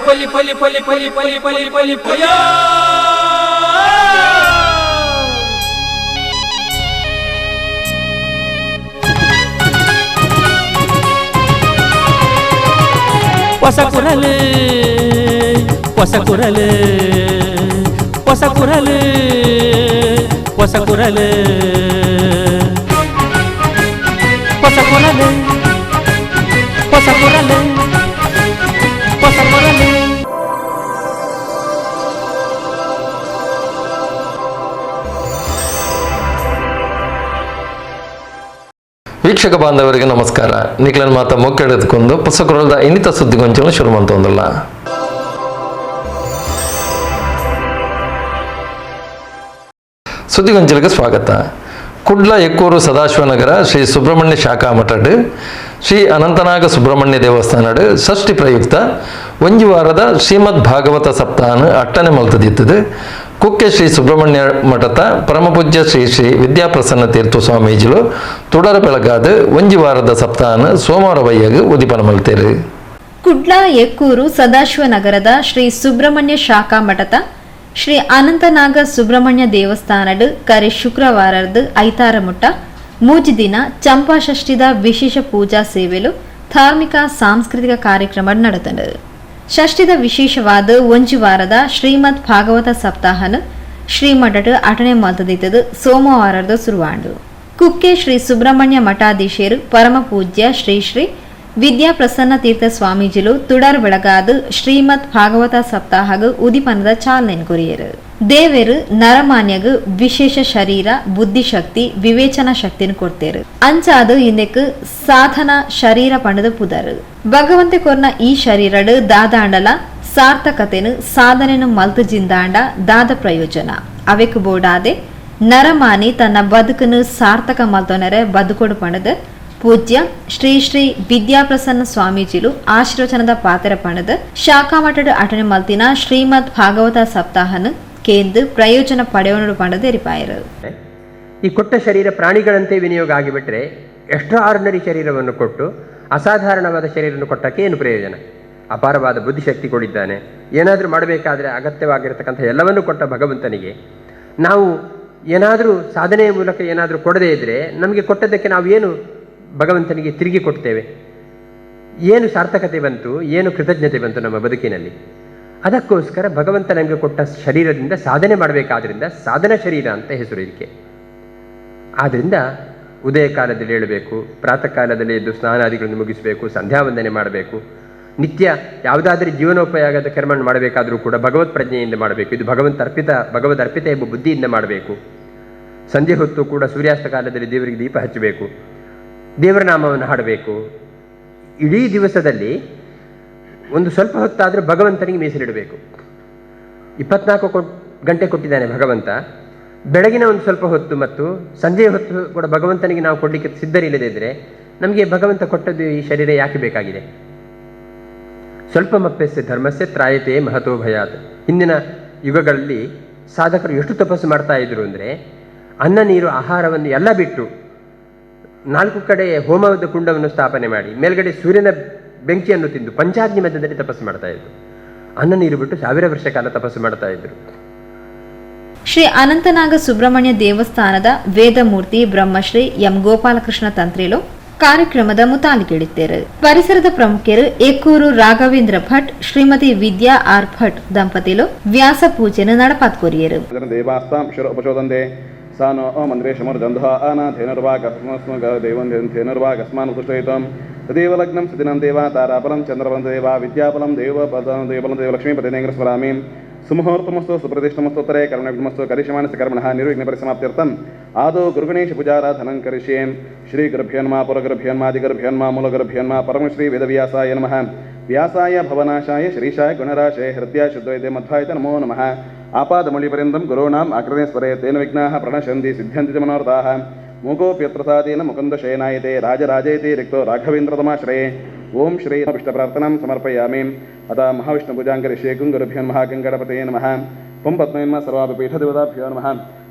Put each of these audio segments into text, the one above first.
ಪಲಿ ಪಲಿ ಪಲಿ ಪಲಿ ಪಲಿ ಪಲಿ ಪಲಿ ಪಯ ಹೊಸ ಕುರಲು ಹೊಸ ಕುರಲು ಹೊಸ ಕುರಲು ಹೊಸ ಕುರಲು ಹೊಸ ಕುರಲು ಹೊಸ ಕುರಲು ಹೊಸ ಕುರಲು. ವೀಕ್ಷಕ ಬಾಂಧವರಿಗೆ ನಮಸ್ಕಾರ. ನಿಖಿಲನ್ ಮಾತ ಮೊಕ್ಕೆಡೆದುಕೊಂಡು ಪುಸ್ತಕದ ಇನ್ನಿತ ಸುದ್ದಿಗೊಂಚಲು ಶುರು ಮಾಡ್ತೊಂದಲ್ಲ. ಸುದ್ದಿಗೊಂಚಲಿಗೆ ಸ್ವಾಗತ. ಕುಡ್ಲ ಎಕ್ಕೂರು ಸದಾಶಿವನಗರ ಶ್ರೀ ಸುಬ್ರಹ್ಮಣ್ಯ ಶಾಖಾ ಮಠಡ್ ಶ್ರೀ ಅನಂತನಾಗ ಸುಬ್ರಹ್ಮಣ್ಯ ದೇವಸ್ಥಾನಡ್ ಷಷ್ಠಿ ಪ್ರಯುಕ್ತ ಒಂಜಿ ವಾರದ ಶ್ರೀಮದ್ ಭಾಗವತ ಸಪ್ತಾಹ ಅಟ್ಟನೆ ಮಲ್ತದಿತ್ತದು. ಕುಕ್ಕೆ ಶ್ರೀ ಸುಬ್ರಹ್ಮಣ್ಯ ಮಠದ ಪರಮಪೂಜ್ಯ ಶ್ರೀ ಶ್ರೀ ವಿದ್ಯಾಪ್ರಸನ್ನ ತೀರ್ಥ ಸ್ವಾಮೀಜಿಲು ತುಡರ ಬೆಳಗಾದ ಒಂಜಿ ವಾರದ ಸಪ್ತಾಹ ಸೋಮವಾರ ವಯ್ಯಗ ಉದಿಪನ ಮಲ್ತೇರು. ಕುಡ್ಲ ಎಕ್ಕೂರು ಸದಾಶಿವನಗರದ ಶ್ರೀ ಸುಬ್ರಹ್ಮಣ್ಯ ಶಾಖಾ ಮಠದ ಶ್ರೀ ಅನಂತನಾಗ ಸುಬ್ರಹ್ಮಣ್ಯ ದೇವಸ್ಥಾನಡ್ ಕರೆ ಶುಕ್ರವಾರದ ಐತಾರ ಮುಟ್ಟ ಮೂಜಿ ದಿನ ಚಂಪಾ ಷಷ್ಠಿದ ವಿಶೇಷ ಪೂಜಾ ಸೇವೆಲು ಧಾರ್ಮಿಕ ಸಾಂಸ್ಕೃತಿಕ ಕಾರ್ಯಕ್ರಮ ನಡೆತಂಡು. ಷಷ್ಠಿದ ವಿಶೇಷವಾದ ಒಂಜಿ ವಾರದ ಶ್ರೀಮದ್ ಭಾಗವತ ಸಪ್ತಾಹನ ಶ್ರೀಮಠಡ್ ಅಟನೆ ಮಲ್ತದಿತ್ತದು ಸೋಮವಾರದ ಸುರುವಾಂಡು. ಕುಕ್ಕೆ ಶ್ರೀ ಸುಬ್ರಹ್ಮಣ್ಯ ಮಠಾಧೀಶರು ಪರಮ ಪೂಜ್ಯ ಶ್ರೀ ಶ್ರೀ ವಿದ್ಯಾಪ್ರಸನ್ನ ತೀರ್ಥ ಸ್ವಾಮೀಜಿಲು ತುಡರ್ ಬೆಳಗಾದ ಶ್ರೀಮದ್ ಭಾಗವತ ಸಪ್ತಾಹಗ ಉದಿಪನದ ಚಾಲನೆ ಕೊರಿಯರು. ದೇವರು ನರಮಾನ್ಯಗ ವಿಶೇಷ ಶರೀರ ಬುದ್ಧಿಶಕ್ತಿ ವಿವೇಚನಾ ಶಕ್ತಿನ ಕೊಡ್ತೇರು. ಅಂಚಾದು ಇಂದೆಕ್ ಸಾಧನ ಶರೀರ ಪಂಡದ ಪುದರ್ ಭಗವಂತೆ ಕೊರ್ನ ಈ ಶರೀರಡ್ ದಾದಾಂಡಲ ಸಾರ್ಥಕತೆನು ಸಾಧನೆನು ಮಲ್ತು ಜಿಂದಾಂಡ ದಾದ ಪ್ರಯೋಜನ ಅವೆಕ್ ಬೋಡಾದೆ ನರಮಾನಿ ತನ್ನ ಬದುಕನ್ನು ಸಾರ್ಥಕ ಮಲ್ತೊನರೆ ಬದುಕೊಡು ಪಣದ ಪೂಜ್ಯ ಶ್ರೀ ಶ್ರೀ ವಿದ್ಯಾಪ್ರಸನ್ನ ಸ್ವಾಮೀಜಿಲು ಆಶೀರ್ವಚನದ ಪಾತ್ರ ಪಣದ ಶಾಖಾ ಮಠದ ಅಟನೆ ಮಲ್ತಿನ ಶ್ರೀಮದ್ ಭಾಗವತ ಸಪ್ತಾಹನ ಕೇಂದ್ರ ಪ್ರಯೋಜನ ಪಡೆಯೋಣ ಪಣದ ಎರಿಪಾಯರು. ಈ ಕೊಟ್ಟ ಶರೀರ ಪ್ರಾಣಿಗಳಂತೆ ವಿನಿಯೋಗ ಆಗಿಬಿಟ್ರೆ ಎಕ್ಸ್ಟ್ರಾ ಆರ್ಡಿನರಿ ಶರೀರವನ್ನು ಕೊಟ್ಟು ಅಸಾಧಾರಣವಾದ ಶರೀರವನ್ನು ಕೊಟ್ಟಕ್ಕೆ ಏನು ಪ್ರಯೋಜನ? ಅಪಾರವಾದ ಬುದ್ಧಿಶಕ್ತಿ ಕೊಡಿದ್ದಾನೆ. ಏನಾದರೂ ಮಾಡಬೇಕಾದ್ರೆ ಅಗತ್ಯವಾಗಿರತಕ್ಕಂಥ ಎಲ್ಲವನ್ನೂ ಕೊಟ್ಟ ಭಗವಂತನಿಗೆ ನಾವು ಏನಾದರೂ ಸಾಧನೆಯ ಮೂಲಕ ಏನಾದರೂ ಕೊಡದೇ ಇದ್ದರೆ ನಮಗೆ ಕೊಟ್ಟದ್ದಕ್ಕೆ ನಾವು ಏನು ಭಗವಂತನಿಗೆ ತಿರುಗಿ ಕೊಡ್ತೇವೆ? ಏನು ಸಾರ್ಥಕತೆ ಬಂತು, ಏನು ಕೃತಜ್ಞತೆ ಬಂತು ನಮ್ಮ ಬದುಕಿನಲ್ಲಿ? ಅದಕ್ಕೋಸ್ಕರ ಭಗವಂತ ನಮಗೆ ಕೊಟ್ಟ ಶರೀರದಿಂದ ಸಾಧನೆ ಮಾಡಬೇಕಾದ್ರಿಂದ ಸಾಧನ ಶರೀರ ಅಂತ ಹೆಸರು ಇದಕ್ಕೆ. ಆದ್ದರಿಂದ ಉದಯ ಕಾಲದಲ್ಲಿ ಏಳಬೇಕು, ಪ್ರಾತಃ ಕಾಲದಲ್ಲಿ ಎದ್ದು ಸ್ನಾನಾದಿಗಳನ್ನು ಮುಗಿಸಬೇಕು, ಸಂಧ್ಯಾ ವಂದನೆ ಮಾಡಬೇಕು, ನಿತ್ಯ ಯಾವುದಾದ್ರೂ ಜೀವನೋಪಯೋಗದ ಕರ್ಮ ಮಾಡಬೇಕಾದರೂ ಕೂಡ ಭಗವತ್ ಪ್ರಜ್ಞೆಯಿಂದ ಮಾಡಬೇಕು. ಇದು ಭಗವದ್ ಅರ್ಪಿತ ಎಂಬ ಬುದ್ಧಿಯಿಂದ ಮಾಡಬೇಕು. ಸಂಧ್ಯೆ ಹೊತ್ತು ಕೂಡ ಸೂರ್ಯಾಸ್ತ ಕಾಲದಲ್ಲಿ ದೇವರಿಗೆ ದೀಪ ಹಚ್ಚಬೇಕು, ದೇವರ ನಾಮವನ್ನು ಹಾಡಬೇಕು. ಇಡೀ ದಿವಸದಲ್ಲಿ ಒಂದು ಸ್ವಲ್ಪ ಹೊತ್ತಾದರೂ ಭಗವಂತನಿಗೆ ಮೀಸಲಿಡಬೇಕು. 24 ಗಂಟೆ ಕೊಟ್ಟಿದ್ದಾನೆ ಭಗವಂತ. ಬೆಳಗಿನ ಒಂದು ಸ್ವಲ್ಪ ಹೊತ್ತು ಮತ್ತು ಸಂಜೆಯ ಹೊತ್ತು ಕೂಡ ಭಗವಂತನಿಗೆ ನಾವು ಕೊಡಲಿಕ್ಕೆ ಸಿದ್ಧರಿಲ್ಲದಿದ್ದರೆ ನಮಗೆ ಭಗವಂತ ಕೊಟ್ಟದ್ದು ಈ ಶರೀರ ಯಾಕೆ ಬೇಕಾಗಿದೆ? ಸ್ವಲ್ಪ ಮಪ್ಪೆಸ್ಸೆ ಧರ್ಮಸ್ಸೆ ತ್ರಾಯತೆ ಮಹತೋ ಭಯಾತ್. ಹಿಂದಿನ ಯುಗಗಳಲ್ಲಿ ಸಾಧಕರು ಎಷ್ಟು ತಪಸ್ಸು ಮಾಡ್ತಾ ಇದ್ರು ಅಂದರೆ ಅನ್ನ ನೀರು ಆಹಾರವನ್ನು ಎಲ್ಲ ಬಿಟ್ಟು 4 ಕಡೆ ಹೋಮದ ಕುಂಡವನ್ನು ಸ್ಥಾಪನೆ ಮಾಡಿ ಮೇಲ್ಗಡೆ ಸೂರ್ಯನ ಬೆಂಕಿಯನ್ನು ತಿಂದು ಪಂಚಾಗ್ನಿ ಮಧ್ಯದಲ್ಲಿ ತಪಸ್ಸು ಮಾಡ್ತಾ ಇದ್ರು. ಅನ್ನ ನೀರು ಬಿಟ್ಟು 1000 ವರ್ಷ ಕಾಲ ತಪಸ್ಸು ಮಾಡ್ತಾ ಇದ್ರು. ಶ್ರೀ ಅನಂತನಾಗ ಸುಬ್ರಹ್ಮಣ್ಯ ದೇವಸ್ಥಾನದ ವೇದಮೂರ್ತಿ ಬ್ರಹ್ಮಶ್ರೀ ಎಂ ಗೋಪಾಲಕೃಷ್ಣ ತಂತ್ರಿಲು ಕಾರ್ಯಕ್ರಮದ ಮುತಾಲಿಕೆಡಿದ್ದೇರು. ಪರಿಸರದ ಪ್ರಮುಖರು ಎಕ್ಕೂರು ರಾಘವೇಂದ್ರ ಭಟ್ ಶ್ರೀಮತಿ ವಿದ್ಯಾ ಆರ್ ಭಟ್ ದಂಪತಿಲು ವ್ಯಾಸ ಪೂಜೆಯನ್ನು ನಡಪಾತ್ಕೋರಿಯರು. ಸಾನೋ ಮಂದ್ರೇ ಶಮರ್ಜಂಧ ಅನಾಥೇನರ್ವಾಗಸ್ಮಾನ್ ಉಪುಷ್ಟಯಿತಂ ತದೇವ ಲಗ್ನಂ ಸಿದಿನಂ ದೇವ ತಾರಾಪಲಂ ಚಂದ್ರಬಲಂ ದೇವ ವಿದ್ಯಾಪಲಂ ದೇವಪದಂ ಲಕ್ಷ್ಮೀಪತಿನೇಂಗ್ರ ಸ್ಮರಾಮಿ ಸುಮುಹೂರ್ತಮಸ್ತು ಸುಪ್ರತಿಷ್ಠಮಸ್ತೋತ್ತರೇ ಕರ್ಮವಿಘ್ನಮಸ್ತು ಕರಿಷ್ಯಮಾನಸ್ಯ ಕರ್ಮಣಃ ನಿರ್ವಿಘ್ನ ಪರಿಸಮಾಪ್ತ್ಯರ್ಥಂ ಆದೌ ಗುರುಗಣೇಶ ಪೂಜಾರಾಧನಂ ಕರಿಷ್ಯೇ. ಶ್ರೀ ಗುರುಭ್ಯೋನ್ಮಾ ಪುರಗುರುಭ್ಯೋನ್ಮಾ ಮೂಲಗುರುಭ್ಯೋನ್ಮಾ ಪರಮಶ್ರೀ ವೇದವ್ಯಾಸಾಯ ನಮಃ. ವ್ಯಾಸಾಯ ಭವನಾಶಾಯ ಶ್ರೀಶಾಯ ಗುಣರಾಶಯ ಹೃದಯ ಶುದ್ಧೈತೆ ಮಧ್ವಾಯತ ನಮೋ ನಮಃ. ಆಪಾದಮೌಳಿಪರ್ಯಂತಂ ಗುರುಣಾಂ ಆಕೃತೆ ಸ್ಮರೆ ತೇನ ವಿಘ್ನಾಃ ಪ್ರಣಶ್ಯಂತಿ ಸಿದ್ಧ್ಯಂತಿ ಚ ಮನೋರಥಾಃ. ಮೂಕೋಪ್ಯತ್ರಸಾದೇನ ಮುಕುಂದ ಶಯನಾಯತೆ ರಾಜರಾಜಯತೆ ರಿಕ್ತೋ ರಾಘವೇಂದ್ರತಮಾಶ್ರಯೇ. ಓಂ ಶ್ರೀ ವಿಷ್ಣುಪ್ರಾರ್ಥನಾಂ ಸಮರ್ಪಯಾಮಿ. ಅಥ ಮಹಾವಿಷ್ಣುಪೂಜಾಂಕರಿಷ್ಯೇ ಗುಂಗುರುಭ್ಯೋನ್ಮಃ ಗಂಗಣಪತಯೇ ನಮಃ. ಪಂ ಪದ್ಮಯನ್ಮ ಸರ್ವಾಪೀಠದೇವತಾಭ್ಯೋ ನಮಃ.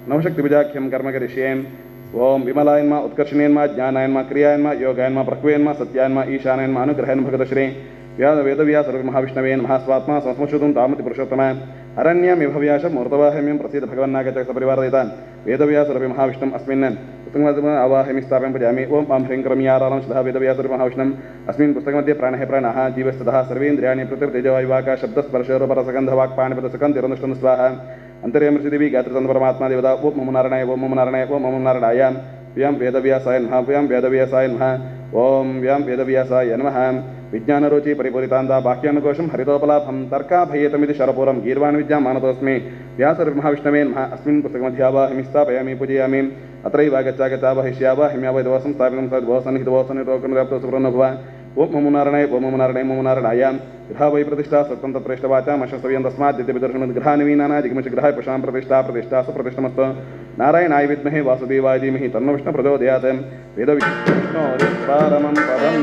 ನವಶಕ್ತಿಪೂಜಾಖ್ಯಂ ಕರ್ಮಕರಿಷ್ಯೇ. ಓಂ ವಿಮಲಾಯನ್ಮ ಉತ್ಕರ್ಷಣೀಯನ್ಮ ಜ್ಞಾನಾಯನ್ಮ ಕ್ರಿಯಾಯನ್ಮ ಯೋಗಾಯನ್ಮ ಪ್ರಕ್ರಿಯನ್ಮ ಸತ್ಯಾಯನ್ಮ ಈಶಾನಯನ್ಮ ಅನುಗ್ರಹನ್ಮ ಭಗತಶ್ರೀ ವೇದವ್ಯಾಸ ಮಹಾವಿಷ್ಣವೇ ನಮಃ ಸ್ವಾತ್ಮ ಸಂಸ್ಮಶ್ರುತಂ ತಾಮತಿ ಪುರುಷೋತ್ತಮ ಅರಣ್ಯಂ ವಿಭವ್ಯಾಶ ಮೂರ್ತವಾಹಮ್ಯಂ ಪ್ರಸೀದ ಭಗವನ್ನಾಗತ ಪರಿವಾರದೈತ ವೇದವ್ಯಾಸ ಮಹಾವಿಷ್ಣಂ ಅಸ್ಮಿನ್ ಉತ್ತಮ ಅವಾಹಮಿ ಸ್ಥಾಪಂ ಭಜಾಮಿ ಓಂ ಮಾಂ ಹ್ರೀಂ ಕ್ರಮ್ಯಾರಾಲಂ ಶ್ರದ್ಧಾ ವೇದವ್ಯಾಸ ಮಹಾವಿಷ್ಣಂ ಅಸ್ಮಿನ್ ಪುಸ್ತಕमध्ये ಪ್ರಾಣಃ ಪ್ರಾಣಃ ಜೀವಸ್ತಃ ಸರ್ವೇಂದ್ರಿಯಾಣಿ ಪೃಥಿರ್ತೇಜವಾಯುವಾಕ ಶಬ್ದಸ್ಪರ್ಶೋರಪರಸಗಂಧವಾಕ್ಪಾಣಿಪದಸಕಂತಿರನುಷ್ಟಂ ಸ್ವಾಹ ಅಂತರ್ಯಮೃಷಿದೇವಿ ಗಾತ್ರತಂತ್ರ ಪರಮಾತ್ಮ ದೇವತಾ ಓಂ ಮಮ ನಾರಾಯಣ ಓಂ ಮಮ ನಾರಾಯಣ ಓಂ ಮಮ ನಾರಾಯಣಾಯ ವ್ಯಾಂ ವೇದವ್ಯಾಸಾಯ ನಮಃ ವ್ಯಾಂ ವೇದವ್ಯಾಸಾಯ ನಮಃ ಓಂ ವ್ಯಾಂ ವೇದವ್ಯಾಸಾಯ ನಮಃ ವಿಜ್ಞಾನರುಚಿ ಪರಿಪೂರಿತಾಂದ ಬಾಹ್ಯಾನುಕೋಶಂ ಹರಿತೋಪಲಾಭಂ ತರ್ಕಾಭಯೇತಮಿತಿ ಶರಪೂರಂ ಗೀರ್ವಾಣ ವಿದ್ಯಾಂ ಮಾನತೋಸ್ಮಿ ವ್ಯಾಸರ್ಮಹಾವಿಷ್ಣವೇ ನಮಃ ಅಸ್ಮಿನ್ ಪುಸ್ತಕಮಧ್ಯಾವಾಹಿಮಿ ಸ್ಥಾಪಯಾಮಿ ಪೂಜಯಾಮಿ ಅತ್ರೈವ ಗಚ್ಚಾಗಚ್ಚಾವಹಿಷ್ಯಾವಾಹಿಮ್ಯಾವೈದವಸಂ ಸ್ಥಾಪಿತಂ ಸದ್ಭವಸನ್ನಿಹಿತವಸನ್ನಿರೋಕನ್ವ್ಯಾಪ್ತೋ ಸುಬ್ರಹ್ಮಭವ ಓಂ ಮಮ ನಾರಾಯಣ ಓಂ ಮಮ ನಾರಾಯಣ ಮಮ ನಾರಾಯಣಾಯ ಗೃಹಾವೈ ಪ್ರತಿಷ್ಠಾ ಸತ್ಯಂತ ಪ್ರೇಷ್ಠವಾಚ ಮಶಸ್ತವ್ಯಂ ತಸ್ಮಾತ್ ದಿವ್ಯದರ್ಶನ ಗೃಹಾನಿವೀನಾನಾ ಜಿಗಮಿಷ ಗೃಹಾಯ ಪಶಾಂ ಪ್ರತಿಷ್ಠಾ ಪ್ರತಿಷ್ಠಾ ಸುಪ್ರತಿಷ್ಠಮಸ್ತು ನಾರಾಯಣಾಯ ವಿದ್ಮಹೇ ವಾಸುದೇವಾಯ ಧೀಮಹಿ ತನ್ನೋ ವಿಷ್ಣು ಪ್ರಚೋದಯಾತ್ ವೇದ ವಿಷ್ಣೋರಿಪಾರಮಂ ಪದಂ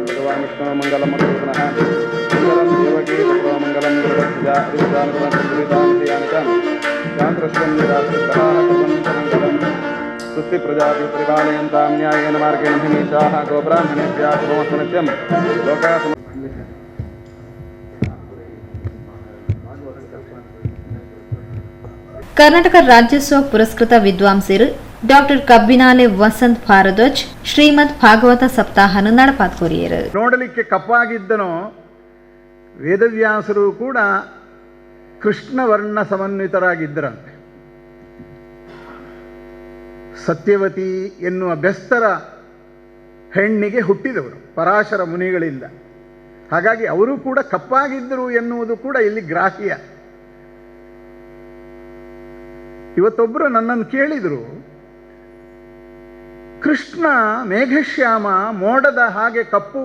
ಭಗವಾನ್ ವಿಷ್ಣು ಮಂಗಲಂ ಮಂಗಲಂ ಮಂಗಲಂ ದೇವಕೀ ಮಂಗಲಂ ಸುಸ್ಥಿ ಪ್ರಜಾಪತಿ ಪರಿಪಾಲಯಂತಾಂ ನ್ಯಾಯೇನ ಮಾರ್ಗೇಣ ಮಹಿಮೀಶಾಃ ಗೋಬ್ರಾಹ್ಮಣೇಭ್ಯಃ ಶುಭಮಸ್ತು ನಿತ್ಯಂ ಲೋಕಾಃ ಕರ್ನಾಟಕ ರಾಜ್ಯೋತ್ಸವ ಪುರಸ್ಕೃತ ವಿದ್ವಾಂಸರು ಡಾಕ್ಟರ್ ಕಬ್ಬಿನಾಲೆ ವಸಂತ್ ಭಾರದ್ವಾಜ್ ಶ್ರೀಮದ್ ಭಾಗವತ ಸಪ್ತಾಹನ ನಡಪಾತ್ಕೋರಿಯರು. ನೋಡಲಿಕ್ಕೆ ಕಪ್ಪಾಗಿದ್ದನೋ ವೇದವ್ಯಾಸರು ಕೂಡ ಕೃಷ್ಣವರ್ಣ ಸಮನ್ವಿತರಾಗಿದ್ದರಂತೆ. ಸತ್ಯವತಿ ಎನ್ನುವ ಬೆಸ್ತರ ಹೆಣ್ಣಿಗೆ ಹುಟ್ಟಿದವರು ಪರಾಶರ ಮುನಿಗಳಿಂದ. ಹಾಗಾಗಿ ಅವರು ಕೂಡ ಕಪ್ಪಾಗಿದ್ದರು ಎನ್ನುವುದು ಕೂಡ ಇಲ್ಲಿ ಗ್ರಾಹ್ಯ. ಇವತ್ತೊಬ್ಬರು ನನ್ನನ್ನು ಕೇಳಿದರು, ಕೃಷ್ಣ ಮೇಘಶ್ಯಾಮ ಮೋಡದ ಹಾಗೆ ಕಪ್ಪು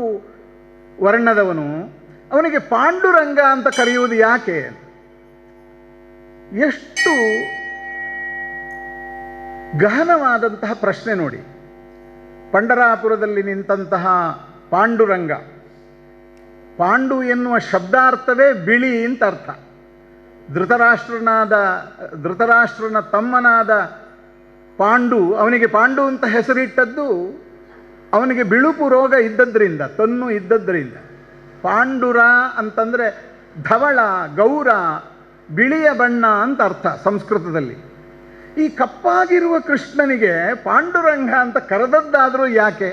ವರ್ಣದವನು, ಅವನಿಗೆ ಪಾಂಡುರಂಗ ಅಂತ ಕರೆಯುವುದು ಯಾಕೆ? ಎಷ್ಟು ಗಹನವಾದಂತಹ ಪ್ರಶ್ನೆ ನೋಡಿ. ಪಂಡರಾಪುರದಲ್ಲಿ ನಿಂತಹ ಪಾಂಡುರಂಗ, ಪಾಂಡು ಎನ್ನುವ ಶಬ್ದಾರ್ಥವೇ ಬಿಳಿ ಅಂತ ಅರ್ಥ. ಧೃತರಾಷ್ಟ್ರನ ತಮ್ಮನಾದ ಪಾಂಡು, ಅವನಿಗೆ ಪಾಂಡು ಅಂತ ಹೆಸರಿಟ್ಟದ್ದು ಅವನಿಗೆ ಬಿಳುಪು ರೋಗ ಇದ್ದದ್ರಿಂದ, ತೊನ್ನು ಇದ್ದದ್ರಿಂದ. ಪಾಂಡುರ ಅಂತಂದರೆ ಧವಳ, ಗೌರ, ಬಿಳಿಯ ಬಣ್ಣ ಅಂತ ಅರ್ಥ ಸಂಸ್ಕೃತದಲ್ಲಿ. ಈ ಕಪ್ಪಾಗಿರುವ ಕೃಷ್ಣನಿಗೆ ಪಾಂಡುರಂಗ ಅಂತ ಕರೆದದ್ದಾದರೂ ಯಾಕೆ?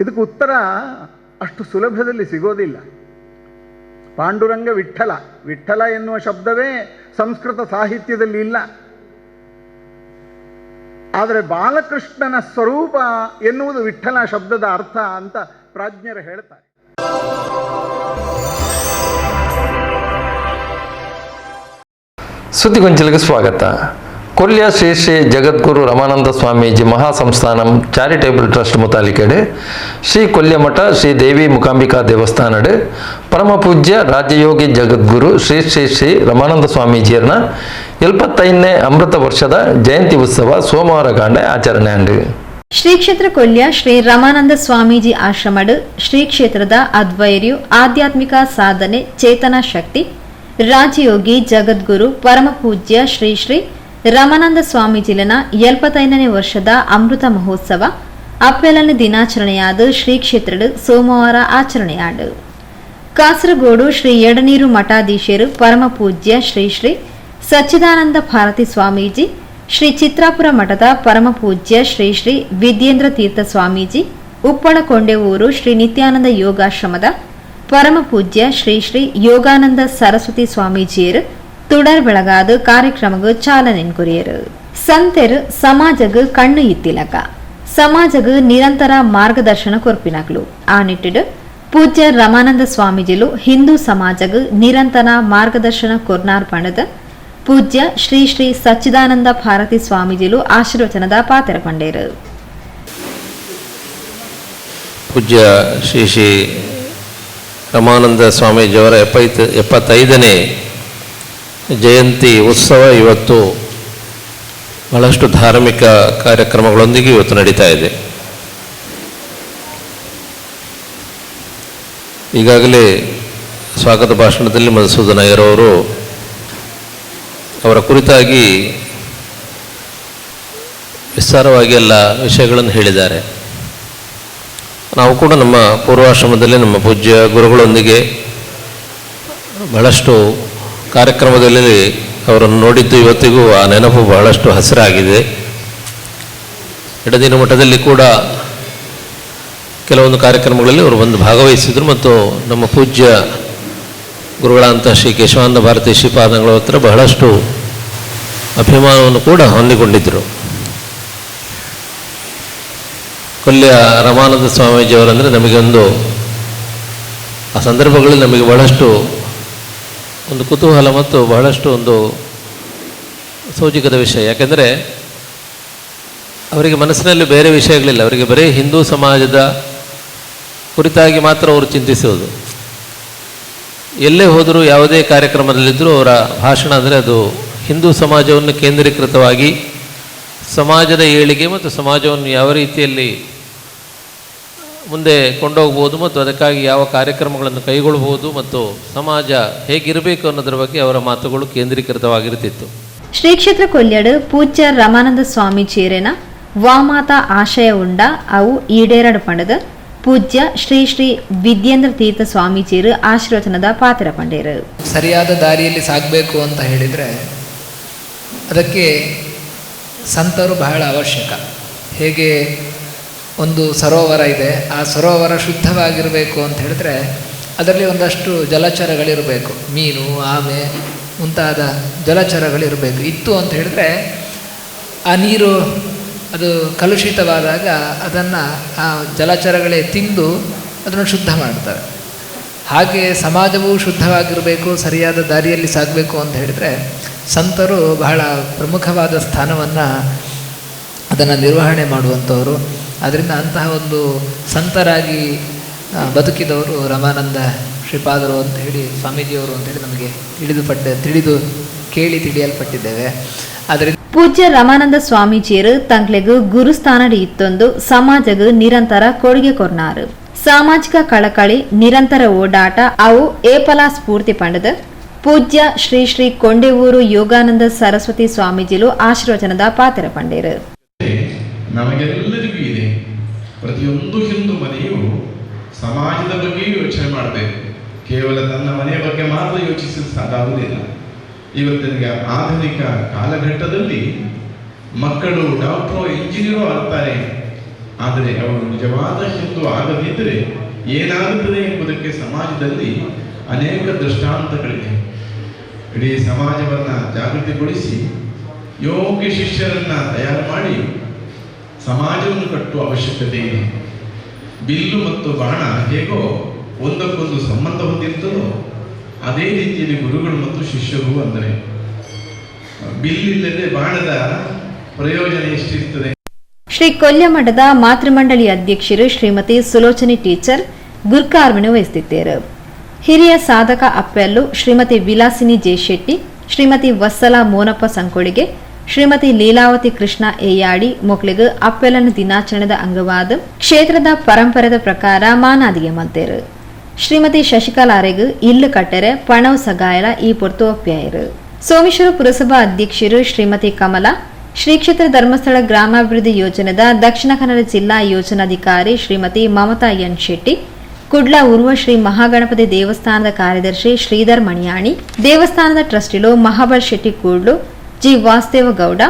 ಇದಕ್ಕೆ ಉತ್ತರ ಅಷ್ಟು ಸುಲಭದಲ್ಲಿ ಸಿಗೋದಿಲ್ಲ. ಪಾಂಡುರಂಗ ವಿಠ್ಠಲ, ವಿಠ್ಠಲ ಎನ್ನುವ ಶಬ್ದವೇ ಸಂಸ್ಕೃತ ಸಾಹಿತ್ಯದಲ್ಲಿ ಇಲ್ಲ. ಆದರೆ ಬಾಲಕೃಷ್ಣನ ಸ್ವರೂಪ ಎನ್ನುವುದು ವಿಠ್ಠಲ ಶಬ್ದದ ಅರ್ಥ ಅಂತ ಪ್ರಾಜ್ಞರು ಹೇಳ್ತಾರೆ. ಸುದ್ದಿಗೊಂಚಲಿಗೆ ಸ್ವಾಗತ. ಕೊಲ್ಯ ಶ್ರೀ ಶ್ರೀ ಜಗದ್ಗುರು ರಮಾನಂದ ಸ್ವಾಮೀಜಿ ಮಹಾಸಂಸ್ಥಾನಂ ಚಾರಿಟೇಬಲ್ ಟ್ರಸ್ಟ್ ಮುತಾಲಿಕೆಡೆ ಶ್ರೀ ಕೊಲ್ಯಮಠ ಶ್ರೀ ದೇವಿ ಮುಕಾಂಬಿಕಾ ದೇವಸ್ಥಾನಡೆ ಪರಮ ಪೂಜ್ಯ ರಾಜಯೋಗಿ ಜಗದ್ಗುರು ಶ್ರೀ ಶ್ರೀ ಶ್ರೀ ರಮಾನಂದ ಸ್ವಾಮೀಜಿಯರ್ನ 75ನೇ ಅಮೃತ ವರ್ಷದ ಜಯಂತಿ ಉತ್ಸವ ಸೋಮವಾರ ಕಾಂಡೆ ಆಚರಣೆ ಅಂಡು. ಶ್ರೀ ಕ್ಷೇತ್ರ ಕೊಲ್ಯ ಶ್ರೀ ರಮಾನಂದ ಸ್ವಾಮೀಜಿ ಆಶ್ರಮಡ್ ಶ್ರೀ ಕ್ಷೇತ್ರದ ಅದ್ವೈರ್ಯು ಆಧ್ಯಾತ್ಮಿಕ ಸಾಧನೆ ಚೇತನ ಶಕ್ತಿ ರಾಜಯೋಗಿ ಜಗದ್ಗುರು ಪರಮ ಪೂಜ್ಯ ಶ್ರೀ ಶ್ರೀ ರಮಾನಂದ ಸ್ವಾಮೀಜಿಲನ 75ನೇ ವರ್ಷದ ಅಮೃತ ಮಹೋತ್ಸವ ಅಪ್ಪೆಲನ ದಿನಾಚರಣೆಯಾದ ಶ್ರೀ ಕ್ಷೇತ್ರಡ್ ಸೋಮವಾರ ಆಚರಣೆಯಾಡು. ಕಾಸರಗೋಡು ಶ್ರೀ ಎಡನೀರು ಮಠಾಧೀಶರು ಪರಮ ಪೂಜ್ಯ ಶ್ರೀ ಶ್ರೀ ಸಚ್ಚಿದಾನಂದ ಭಾರತಿ ಸ್ವಾಮೀಜಿ, ಶ್ರೀ ಚಿತ್ರಾಪುರ ಮಠದ ಪರಮ ಪೂಜ್ಯ ಶ್ರೀ ಶ್ರೀ ವಿದ್ಯೇಂದ್ರ ತೀರ್ಥ ಸ್ವಾಮೀಜಿ, ಉಪ್ಪಳ ಕೊಂಡೆವೂರು ಶ್ರೀ ನಿತ್ಯಾನಂದ ಯೋಗಾಶ್ರಮದ ಪರಮ ಪೂಜ್ಯ ಶ್ರೀ ಶ್ರೀ ಯೋಗಾನಂದ ಸರಸ್ವತಿ ಸ್ವಾಮೀಜಿಯರು തുടർ ಬೆಳಗಾದ ಕಾರ್ಯಕ್ರಮಕ್ಕೆ ಚಾಲನೆ ಕೊರಿಯರು. ಸಂತೆರು ಸಮಾಜಗ ಕಣ್ಣು ಇತ್ತಿಲಕ ಸಮಾಜಗ ನಿರಂತರ ಮಾರ್ಗದರ್ಶನ ಕೊರ್ಪಿನಕ್ಲು. ಆ ನಿಟ್ಟಿಡು ಪೂಜ್ಯ ರಮಾನಂದ ಸ್ವಾಮೀಜಿಲು ಹಿಂದೂ ಸಮಾಜಗ ನಿರಂತರ ಮಾರ್ಗದರ್ಶನ ಕೊರ್ನಾರ್ ಪಣದ ಪೂಜ್ಯ ಶ್ರೀ ಶ್ರೀ ಸಚ್ಚಿದಾನಂದ ಭಾರತಿ ಸ್ವಾಮೀಜಿಲು ಆಶೀರ್ವಚನದ ಪಾತ್ರಕೊಂಡರು. ಪೂಜ್ಯ ಶ್ರೀ ಶ್ರೀ ರಮಾನಂದ ಸ್ವಾಮೀಜಿಯವರ 75ನೇ ಜಯಂತಿ ಉತ್ಸವ ಇವತ್ತು ಬಹಳಷ್ಟು ಧಾರ್ಮಿಕ ಕಾರ್ಯಕ್ರಮಗಳೊಂದಿಗೆ ಇವತ್ತು ನಡೀತಾ ಇದೆ. ಈಗಾಗಲೇ ಸ್ವಾಗತ ಭಾಷಣದಲ್ಲಿ ಮಧುಸೂದನ ಅಯ್ಯರವರು ಅವರ ಕುರಿತಾಗಿ ವಿಸ್ತಾರವಾಗಿ ಎಲ್ಲ ವಿಷಯಗಳನ್ನು ಹೇಳಿದ್ದಾರೆ. ನಾವು ಕೂಡ ನಮ್ಮ ಪೂರ್ವಾಶ್ರಮದಲ್ಲಿ ನಮ್ಮ ಪೂಜ್ಯ ಗುರುಗಳೊಂದಿಗೆ ಬಹಳಷ್ಟು ಕಾರ್ಯಕ್ರಮದಲ್ಲಿ ಅವರನ್ನು ನೋಡಿದ್ದು ಇವತ್ತಿಗೂ ಆ ನೆನಪು ಬಹಳಷ್ಟು ಹಸಿರಾಗಿದೆ. ಎಡದಿನ ಮಠದಲ್ಲಿ ಕೂಡ ಕೆಲವೊಂದು ಕಾರ್ಯಕ್ರಮಗಳಲ್ಲಿ ಅವರು ಬಂದು ಭಾಗವಹಿಸಿದರು ಮತ್ತು ನಮ್ಮ ಪೂಜ್ಯ ಗುರುಗಳಂಥ ಶ್ರೀ ಕೇಶವಾನಂದ ಭಾರತಿ ಶ್ರೀಪಾದಂಗಳ ಹತ್ರ ಬಹಳಷ್ಟು ಅಭಿಮಾನವನ್ನು ಕೂಡ ಹೊಂದಿಕೊಂಡಿದ್ದರು. ಕೊಲ್ಯ ರಮಾನಂದ ಸ್ವಾಮೀಜಿಯವರಂದರೆ ನಮಗೆ ಆ ಸಂದರ್ಭಗಳಲ್ಲಿ ನಮಗೆ ಬಹಳಷ್ಟು ಒಂದು ಕುತೂಹಲ ಮತ್ತು ಬಹಳಷ್ಟು ಒಂದು ಸೋಜಿಗದ ವಿಷಯ. ಯಾಕೆಂದರೆ ಅವರಿಗೆ ಮನಸ್ಸಿನಲ್ಲಿ ಬೇರೆ ವಿಷಯಗಳಿಲ್ಲ, ಅವರಿಗೆ ಬರೀ ಹಿಂದೂ ಸಮಾಜದ ಕುರಿತಾಗಿ ಮಾತ್ರ ಅವರು ಚಿಂತಿಸುವುದು. ಎಲ್ಲೇ ಹೋದರೂ ಯಾವುದೇ ಕಾರ್ಯಕ್ರಮದಲ್ಲಿದ್ದರೂ ಅವರ ಭಾಷಣ ಅಂದರೆ ಅದು ಹಿಂದೂ ಸಮಾಜವನ್ನು ಕೇಂದ್ರೀಕೃತವಾಗಿ ಸಮಾಜದ ಏಳಿಗೆ ಮತ್ತು ಸಮಾಜವನ್ನು ಯಾವ ರೀತಿಯಲ್ಲಿ ಮುಂದೆ ಕೊಂಡೋಗ್ಬೋದು ಮತ್ತು ಅದಕ್ಕಾಗಿ ಯಾವ ಕಾರ್ಯಕ್ರಮಗಳನ್ನು ಕೈಗೊಳ್ಳಬಹುದು ಮತ್ತು ಸಮಾಜ ಹೇಗಿರಬೇಕು ಅನ್ನೋದ್ರ ಬಗ್ಗೆ ಅವರ ಮಾತುಗಳು ಕೇಂದ್ರೀಕೃತವಾಗಿರುತ್ತಿತ್ತು. ಶ್ರೀ ಕ್ಷೇತ್ರ ಕೊಲ್ಯಡ್ ಪೂಜ್ಯ ರಮಾನಂದ ಸ್ವಾಮೀಜಿಯರೇನ ವಾಮಾತ ಆಶಯ ಉಂಡ ಅವು ಈಡೇರಡು ಪಂಡದ ಪೂಜ್ಯ ಶ್ರೀ ಶ್ರೀ ವಿದ್ಯೇಂದ್ರ ತೀರ್ಥ ಸ್ವಾಮೀಜಿಯರು ಆಶೀರ್ವಚನದ ಪಾತ್ರ ಪಂಡೇರು. ಸರಿಯಾದ ದಾರಿಯಲ್ಲಿ ಸಾಗಬೇಕು ಅಂತ ಹೇಳಿದರೆ ಅದಕ್ಕೆ ಸಂತರು ಬಹಳ ಅವಶ್ಯಕ. ಹೇಗೆ ಒಂದು ಸರೋವರ ಇದೆ, ಆ ಸರೋವರ ಶುದ್ಧವಾಗಿರಬೇಕು ಅಂತ ಹೇಳಿದ್ರೆ ಅದರಲ್ಲಿ ಒಂದಷ್ಟು ಜಲಚರಗಳಿರಬೇಕು, ಮೀನು, ಆಮೆ ಮುಂತಾದ ಜಲಚರಗಳಿರಬೇಕು. ಇತ್ತು ಅಂತ ಹೇಳಿದ್ರೆ ಆ ನೀರು ಅದು ಕಲುಷಿತವಾದಾಗ ಅದನ್ನು ಆ ಜಲಚರಗಳೇ ತಿಂದು ಅದನ್ನು ಶುದ್ಧ ಮಾಡ್ತಾರೆ. ಹಾಗೆ ಸಮಾಜವು ಶುದ್ಧವಾಗಿರಬೇಕು, ಸರಿಯಾದ ದಾರಿಯಲ್ಲಿ ಸಾಗಬೇಕು ಅಂತ ಹೇಳಿದರೆ ಸಂತರು ಬಹಳ ಪ್ರಮುಖವಾದ ಸ್ಥಾನವನ್ನು ಅದನ್ನು ನಿರ್ವಹಣೆ ಮಾಡುವಂಥವರು. ಆದ್ದರಿಂದ ಅಂತಹ ಒಂದು ಸಂತರಾಗಿ ಬದುಕಿದವರು ರಮಾನಂದ ಶ್ರೀಪಾದರು ಅಂತ ಹೇಳಿ ಸ್ವಾಮೀಜಿಯವರು ಅಂತ ಹೇಳಿ ನಮಗೆ ತಿಳಿಯಲ್ಪಟ್ಟಿದ್ದೇವೆ. ಆದರೆ ಪೂಜ್ಯ ರಮಾನಂದ ಸ್ವಾಮೀಜಿಯರು ತಂಗ್ಲೆಗೂ ಗುರುಸ್ಥಾನ ಇತ್ತೊಂದು ಸಮಾಜಗೂ ನಿರಂತರ ಕೊಡುಗೆ ಕೊರ್ನಾರು. ಸಾಮಾಜಿಕ ಕಳಕಳಿ ನಿರಂತರ ಓಡಾಟ ಅವು ಏಪಲ ಸ್ಫೂರ್ತಿ ಪಂಡದ ಪೂಜ್ಯ ಶ್ರೀ ಶ್ರೀ ಕೊಂಡೆವೂರು ಯೋಗಾನಂದ ಸರಸ್ವತಿ ಸ್ವಾಮೀಜಿಲು ಆಶೀರ್ವಚನದ ಪಾತ್ರ ಪಂಡೇರು. ನಮಗೆಲ್ಲರಿಗೂ ಇದೆ. ಪ್ರತಿಯೊಂದು ಹಿಂದೂ ಮನೆಯು ಸಮಾಜದ ಬಗ್ಗೆ ಯೋಚನೆ ಮಾಡಬೇಕು. ಕೇವಲ ತನ್ನ ಮನೆಯ ಬಗ್ಗೆ ಮಾತ್ರ ಯೋಚಿಸಲು ಸಾಕಾಗುವುದಿಲ್ಲ. ಇವತ್ತಿನ ಆಧುನಿಕ ಕಾಲಘಟ್ಟದಲ್ಲಿ ಮಕ್ಕಳು ಡಾಕ್ಟರು, ಇಂಜಿನಿಯರು ಆಗ್ತಾರೆ. ಆದರೆ ಅವರು ನಿಜವಾದ ಹಿಂದೂ ಆಗದಿದ್ದರೆ ಏನಾಗುತ್ತದೆ ಎಂಬುದಕ್ಕೆ ಸಮಾಜದಲ್ಲಿ ಅನೇಕ ದೃಷ್ಟಾಂತಗಳಿವೆ. ಇಡೀ ಸಮಾಜವನ್ನು ಜಾಗೃತಿಗೊಳಿಸಿ ಯೋಗ್ಯ ಶಿಷ್ಯರನ್ನು ತಯಾರು ಮಾಡಿ ಸಮಾಜವನ್ನು ಕಟ್ಟುವ ಅವಶ್ಯಕತೆ ಇದೆ. ಬಿಲ್ಲು ಮತ್ತು ಬಾಣ ಹೇಗೋ ಒಂದಕ್ಕೊಂದು ಸಂಬಂಧ ಹೊಂದಿರ್ತದೋ ಅದೇ ರೀತಿಯಲ್ಲಿ ಗುರುಗಳು ಮತ್ತು ಶಿಷ್ಯರು ಅಂದರೆ ಬಿಲ್ಲಿಲ್ಲದೆ ಬಾಣದ ಪ್ರಯೋಜನ ಎಷ್ಟಿರ್ತದೆ. ಶ್ರೀ ಕೊಲ್ಯಮಠದ ಮಾತೃಮಂಡಳಿ ಅಧ್ಯಕ್ಷರು ಶ್ರೀಮತಿ ಸುಲೋಚನಿ ಟೀಚರ್ ಗುರ್ಕಾರ್ಮಣಿ ವಹಿಸುತ್ತಿದ್ದರು. ಹಿರಿಯ ಸಾಧಕ ಅಪ್ಪೆಲ್ಲು ಶ್ರೀಮತಿ ವಿಲಾಸಿನಿ ಜೇಶೆಟ್ಟಿ, ಶ್ರೀಮತಿ ವತ್ಸಲಾ ಮೋನಪ್ಪ ಸಂಕೊಳಿಗೆ, ಶ್ರೀಮತಿ ಲೀಲಾವತಿ ಕೃಷ್ಣ ಏಯಾಡಿ ಮೊಕ್ಳಿಗೆ ಅಪ್ಪೆಲನ ದಿನಾಚರಣೆದ ಅಂಗವಾದ ಕ್ಷೇತ್ರದ ಪರಂಪರೆದ ಪ್ರಕಾರ ಮಾನಾದಿಗೆ ಮಲ್ತೇರು. ಶ್ರೀಮತಿ ಶಶಿಕಲಾರೆಗೂ ಇಲ್ಲು ಕಟ್ಟೆರೆ ಪಣವ್ ಸಗಾಯಲ ಈ ಪೊರ್ತು ಒಪ್ಪ್ಯಾಯರು. ಸೋಮೇಶ್ವರ ಪುರಸಭಾ ಅಧ್ಯಕ್ಷರು ಶ್ರೀಮತಿ ಕಮಲಾ, ಶ್ರೀ ಕ್ಷೇತ್ರ ಧರ್ಮಸ್ಥಳ ಗ್ರಾಮಾಭಿವೃದ್ಧಿ ಯೋಜನೆದ ದಕ್ಷಿಣ ಕನ್ನಡ ಜಿಲ್ಲಾ ಯೋಜನಾಧಿಕಾರಿ ಶ್ರೀಮತಿ ಮಮತಾ ಎನ್ ಶೆಟ್ಟಿ, ಕುಡ್ಲ ಉರ್ವ ಶ್ರೀ ಮಹಾಗಣಪತಿ ದೇವಸ್ಥಾನದ ಕಾರ್ಯದರ್ಶಿ ಶ್ರೀಧರ್ ಮಣಿಯಾಣಿ, ದೇವಸ್ಥಾನದ ಟ್ರಸ್ಟಿಲು ಮಹಾಬಲ್ ಶೆಟ್ಟಿ ಕೂಡ್ಲು, ಜಿ ವಾಸುದೇವ ಗೌಡ,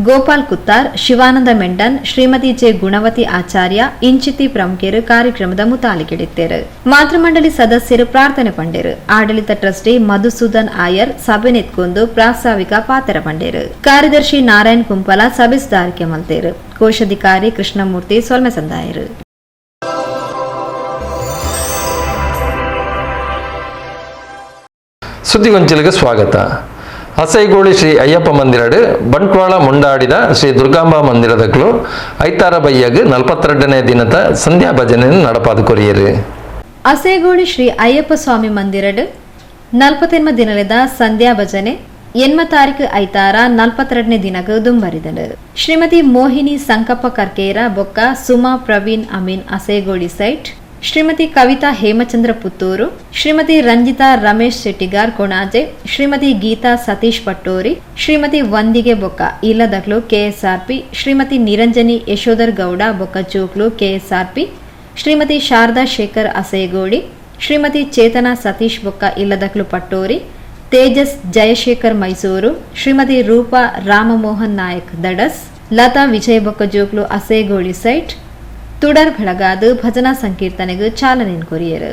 ಗೋಪಾಲ್ ಕುತ್ತಾರ್, ಶಿವಾನಂದ ಮೆಂಡನ್, ಶ್ರೀಮತಿ ಜೆ ಗುಣವತಿ ಆಚಾರ್ಯ ಇಂಚಿತಿ ಪ್ರಮುಖರು ಕಾರ್ಯಕ್ರಮದ ಮುತಾಲಿಕೆಡಿತ್ತೇರು. ಮಾತೃಮಂಡಳಿ ಸದಸ್ಯರು ಪ್ರಾರ್ಥನೆ ಪಂಡೇರು. ಆಡಳಿತ ಟ್ರಸ್ಟಿ ಮಧುಸೂದನ್ ಆಯರ್ ಸಭೆ ನೆತ್ಕೊಂಡು ಪ್ರಾಸ್ತಾವಿಕ ಪಾತ್ರ ಪಂಡೇರು. ಕಾರ್ಯದರ್ಶಿ ನಾರಾಯಣ್ ಕುಂಪಲ ಸಭೆ ಸುಧಾರಿಕೆ ಮಲ್ತೇರು. ಕೋಶಾಧಿಕಾರಿ ಕೃಷ್ಣಮೂರ್ತಿ ಸೊಲ್ಮೆ ಸಂದಾಯರು. ಸುದ್ದಿಗೊಂಚಲಿಗೆ ಸ್ವಾಗತ. ಹಸೈಗೋಳಿ ಶ್ರೀ ಅಯ್ಯಪ್ಪ ಮಂದಿರಡು ಬಂಟ್ವಾಳ ಮುಂಡಾಡಿದ ಶ್ರೀ ದುರ್ಗಾಂಬಾ ಮಂದಿರದಕ್ಕೂ ಐತಾರ ಬಯ್ಯಗ್ 42ನೇ ದಿನದ ಸಂಧ್ಯಾ ಭಜನೆ ನಡಪಾದು ಕೊರಿಯರು. ಹಸೈಗೋಳಿ ಶ್ರೀ ಅಯ್ಯಪ್ಪ ಸ್ವಾಮಿ ಮಂದಿರಡು 40ನೇ ದಿನದ ಸಂಧ್ಯಾ ಭಜನೆ 8 ತಾರೀಕು ಐತಾರ 42ನೇ ದಿನಕ್ಕೆ ದುಂಬರಿದಳು. ಶ್ರೀಮತಿ ಮೋಹಿನಿ ಸಂಕಪ್ಪ ಕರ್ಕೇರ ಬೊಕ್ಕ ಸುಮಾ ಪ್ರವೀಣ್ ಅಮೀನ್ ಹಸೈಗೋಳಿ ಸೈಟ್, ಶ್ರೀಮತಿ ಕವಿತಾ ಹೇಮಚಂದ್ರ ಪುತ್ತೂರು, ಶ್ರೀಮತಿ ರಂಜಿತಾ ರಮೇಶ್ ಶೆಟ್ಟಿಗಾರ್ ಕೊಣಾಜೆ, ಶ್ರೀಮತಿ ಗೀತಾ ಸತೀಶ್ ಪಟ್ಟೋರಿ, ಶ್ರೀಮತಿ ವಂದಿಗೆ ಬೊಕ್ಕ ಇಲ್ಲದಕ್ಲು ಕೆಎಸ್ಆರ್ಪಿ, ಶ್ರೀಮತಿ ನಿರಂಜನಿ ಯಶೋಧರ್ ಗೌಡ ಬೊಕ್ಕ ಜೋಕ್ಲು ಕೆಎಸ್ಆರ್ಪಿ, ಶ್ರೀಮತಿ ಶಾರದಾ ಶೇಖರ್ ಅಸೇಗೋಡಿ, ಶ್ರೀಮತಿ ಚೇತನಾ ಸತೀಶ್ ಬೊಕ್ಕ ಇಲ್ಲದಕ್ಲು ಪಟ್ಟೋರಿ, ತೇಜಸ್ ಜಯಶೇಖರ್ ಮೈಸೂರು, ಶ್ರೀಮತಿ ರೂಪಾ ರಾಮಮೋಹನ್ ನಾಯಕ್ ದಡಸ್, ಲತಾ ವಿಜಯ್ ಬೊಕ್ಕ ಜೋಕ್ಲು ಅಸೇಗೋಳಿ ಸೈಟ್ ತುಡರ್ ಬೆಳಗಾದು ಭಜನಾ ಸಂಕೀರ್ತನೆಗೆ ಚಾಲನೆ ಕೊರಿಯರು.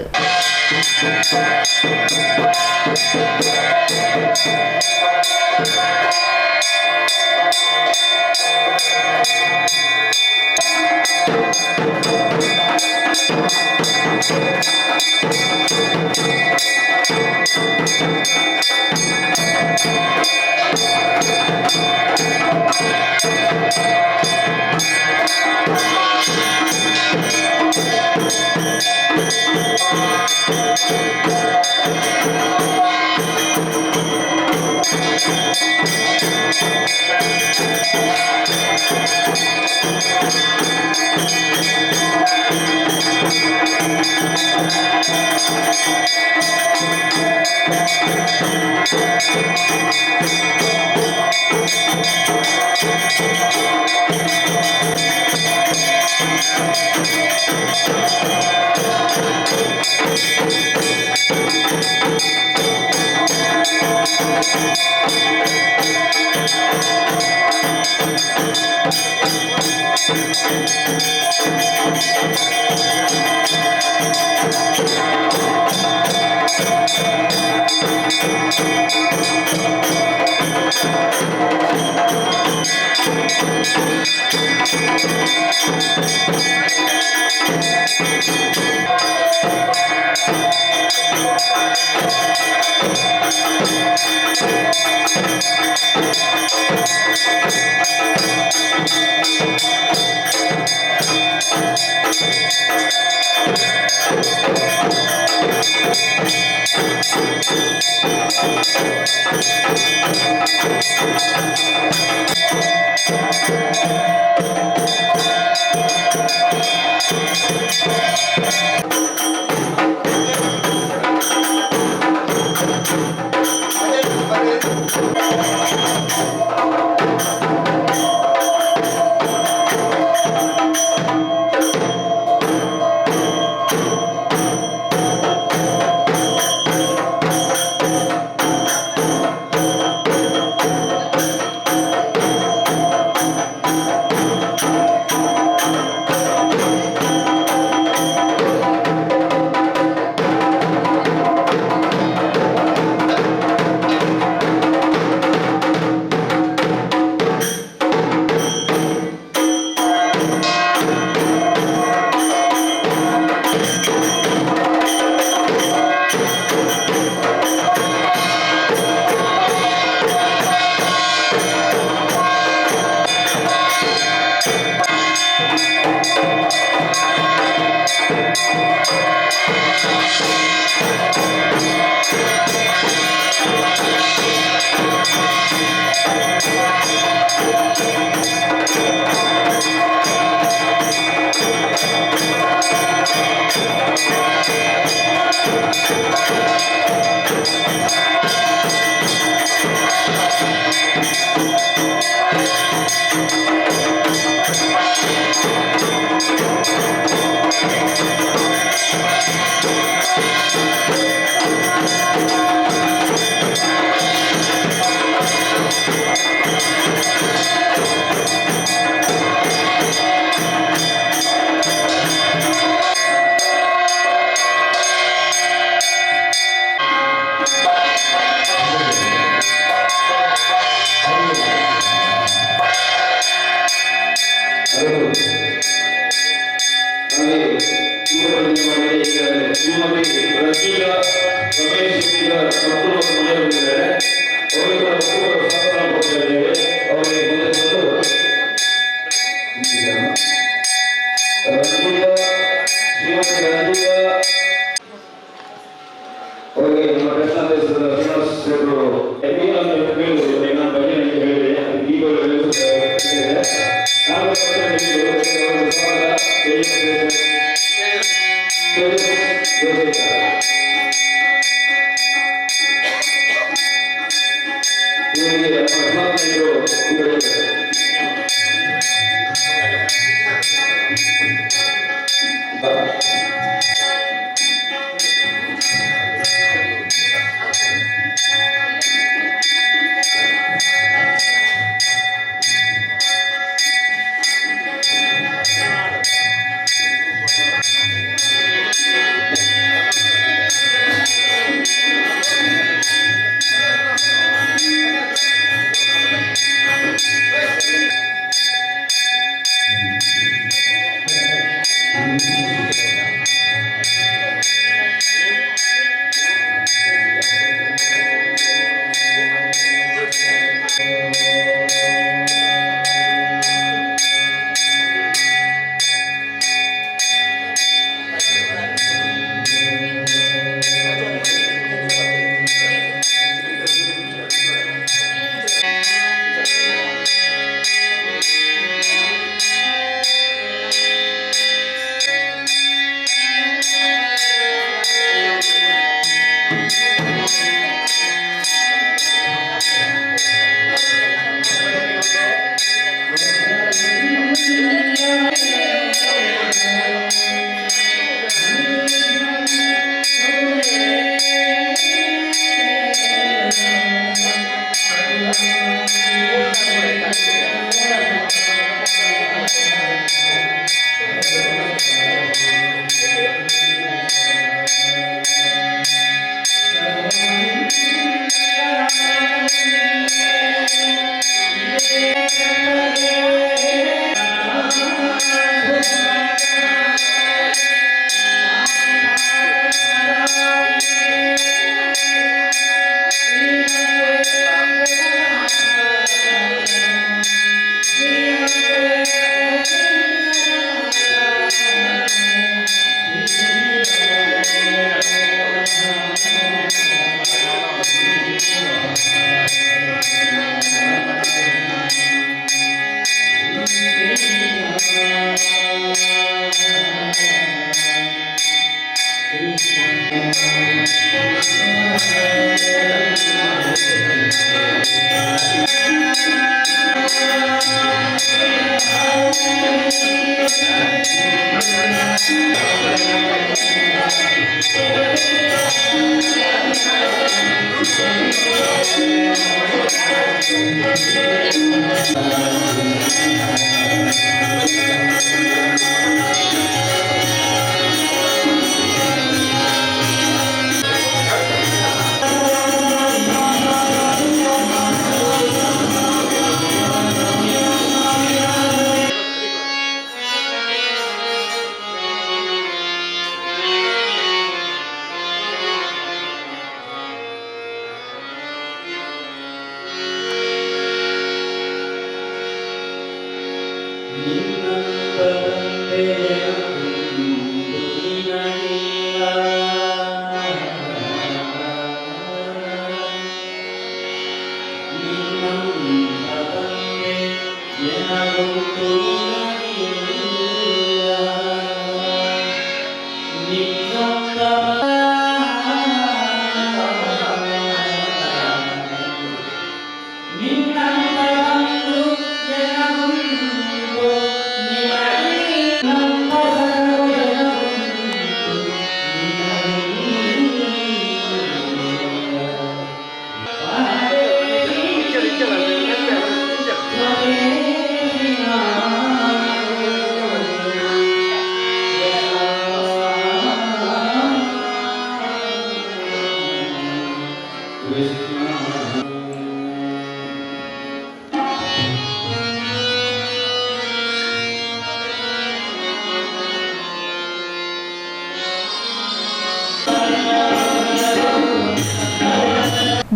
But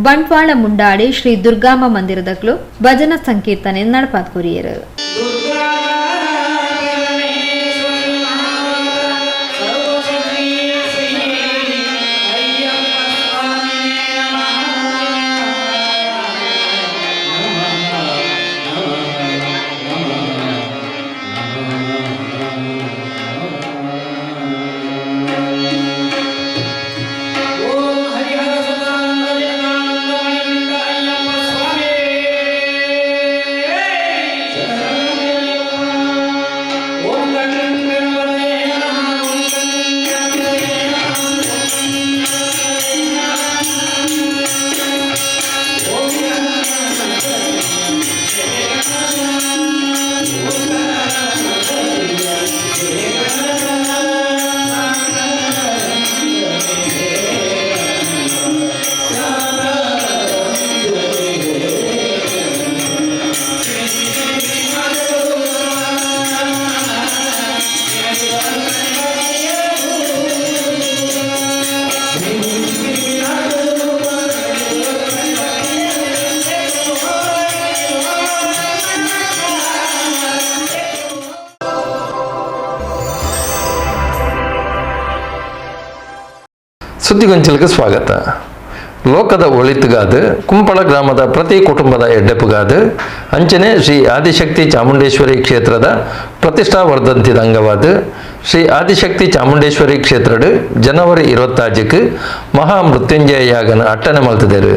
ಬಂಟ್ವಾಳ ಮುಂಡಾಡಿ ಶ್ರೀ ದುರ್ಗಾಂಬ ಮಂದಿರದಕ್ಲು ಭಜನ ಸಂಕೀರ್ತನೆ ನಡಪಾತ್ ಕೊರಿಯರು. ಸುದ್ದಿಗೊಂಚಲಿಗೆ ಸ್ವಾಗತ. ಲೋಕದ ಒಳಿತುಗಾದ ಕುಂಪಳ ಗ್ರಾಮದ ಪ್ರತಿ ಕುಟುಂಬದ ಎಡ್ಡೆಪ್ಪುಗಾದ ಅಂಚನೆ ಶ್ರೀ ಆದಿಶಕ್ತಿ ಚಾಮುಂಡೇಶ್ವರಿ ಕ್ಷೇತ್ರದ ಪ್ರತಿಷ್ಠಾ ವರ್ಧಂತಿದ ಅಂಗವಾದ ಶ್ರೀ ಆದಿಶಕ್ತಿ ಚಾಮುಂಡೇಶ್ವರಿ ಕ್ಷೇತ್ರಡು ಜನವರಿ 26க்கு ಮಹಾ ಮೃತ್ಯುಂಜಯ ಯಾಗನ ಅಟ್ಟನೆ ಮಲ್ತಿದ್ದೇರು.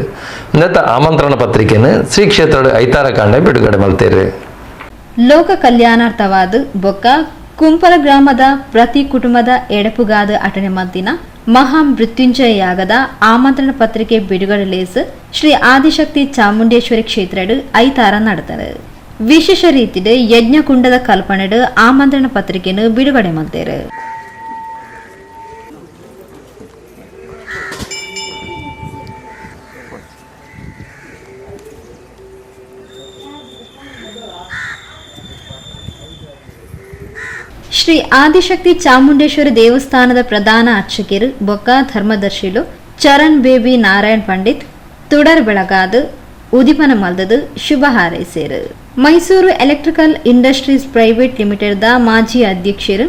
ಇಂದತ್ತ ಆಮಂತ್ರಣ ಪತ್ರಿಕೆಯನ್ನು ಶ್ರೀ ಕ್ಷೇತ್ರಡು ಐತಾರ ಕಾಂಡೆ ಬಿಡುಗಡೆ ಮಲ್ತೇರು. ಲೋಕ ಕಲ್ಯಾಣಾರ್ಥವಾದ ಬೊಕ್ಕ ಕುಂಪಲ ಗ್ರಾಮದ ಪ್ರತಿ ಕುಟುಂಬದ ಎಡಪುಗಾದ ಅಟನೆ ಮಲ್ತಿನ ಮಹಾ ಮೃತ್ಯುಂಜಯ ಯಾಗದ ಆಮಂತ್ರಣ ಪತ್ರಿಕೆ ಬಿಡುಗಡೆ ಲೇಸ್ ಶ್ರೀ ಆದಿಶಕ್ತಿ ಚಾಮುಂಡೇಶ್ವರಿ ಕ್ಷೇತ್ರಡು ಐತಾರ ನಡೆತಾರೆ. ವಿಶೇಷ ರೀತಿಯ ಯಜ್ಞಕುಂಡದ ಕಲ್ಪನೆಡು ಆಮಂತ್ರಣ ಪತ್ರಿಕೆಯನ್ನು ಬಿಡುಗಡೆ ಮಾಡ್ತಾರೆ. ಶ್ರೀ ಆದಿಶಕ್ತಿ ಚಾಮುಂಡೇಶ್ವರಿ ದೇವಸ್ಥಾನದ ಪ್ರಧಾನ ಅರ್ಚಕರು ಬೊಕ್ಕ ಧರ್ಮದರ್ಶಿಲು ಚರಣ್ ಬೇಬಿ ನಾರಾಯಣ್ ಪಂಡಿತ್ ತುಡರ್ ಬೆಳಗಾದ ಉದಿಪನ ಮಲ್ದದು ಶುಭ ಹಾರೈಸಿರು. Mysuru electrical industries private limited ದ ಮಾಜಿ ಅಧ್ಯಕ್ಷರು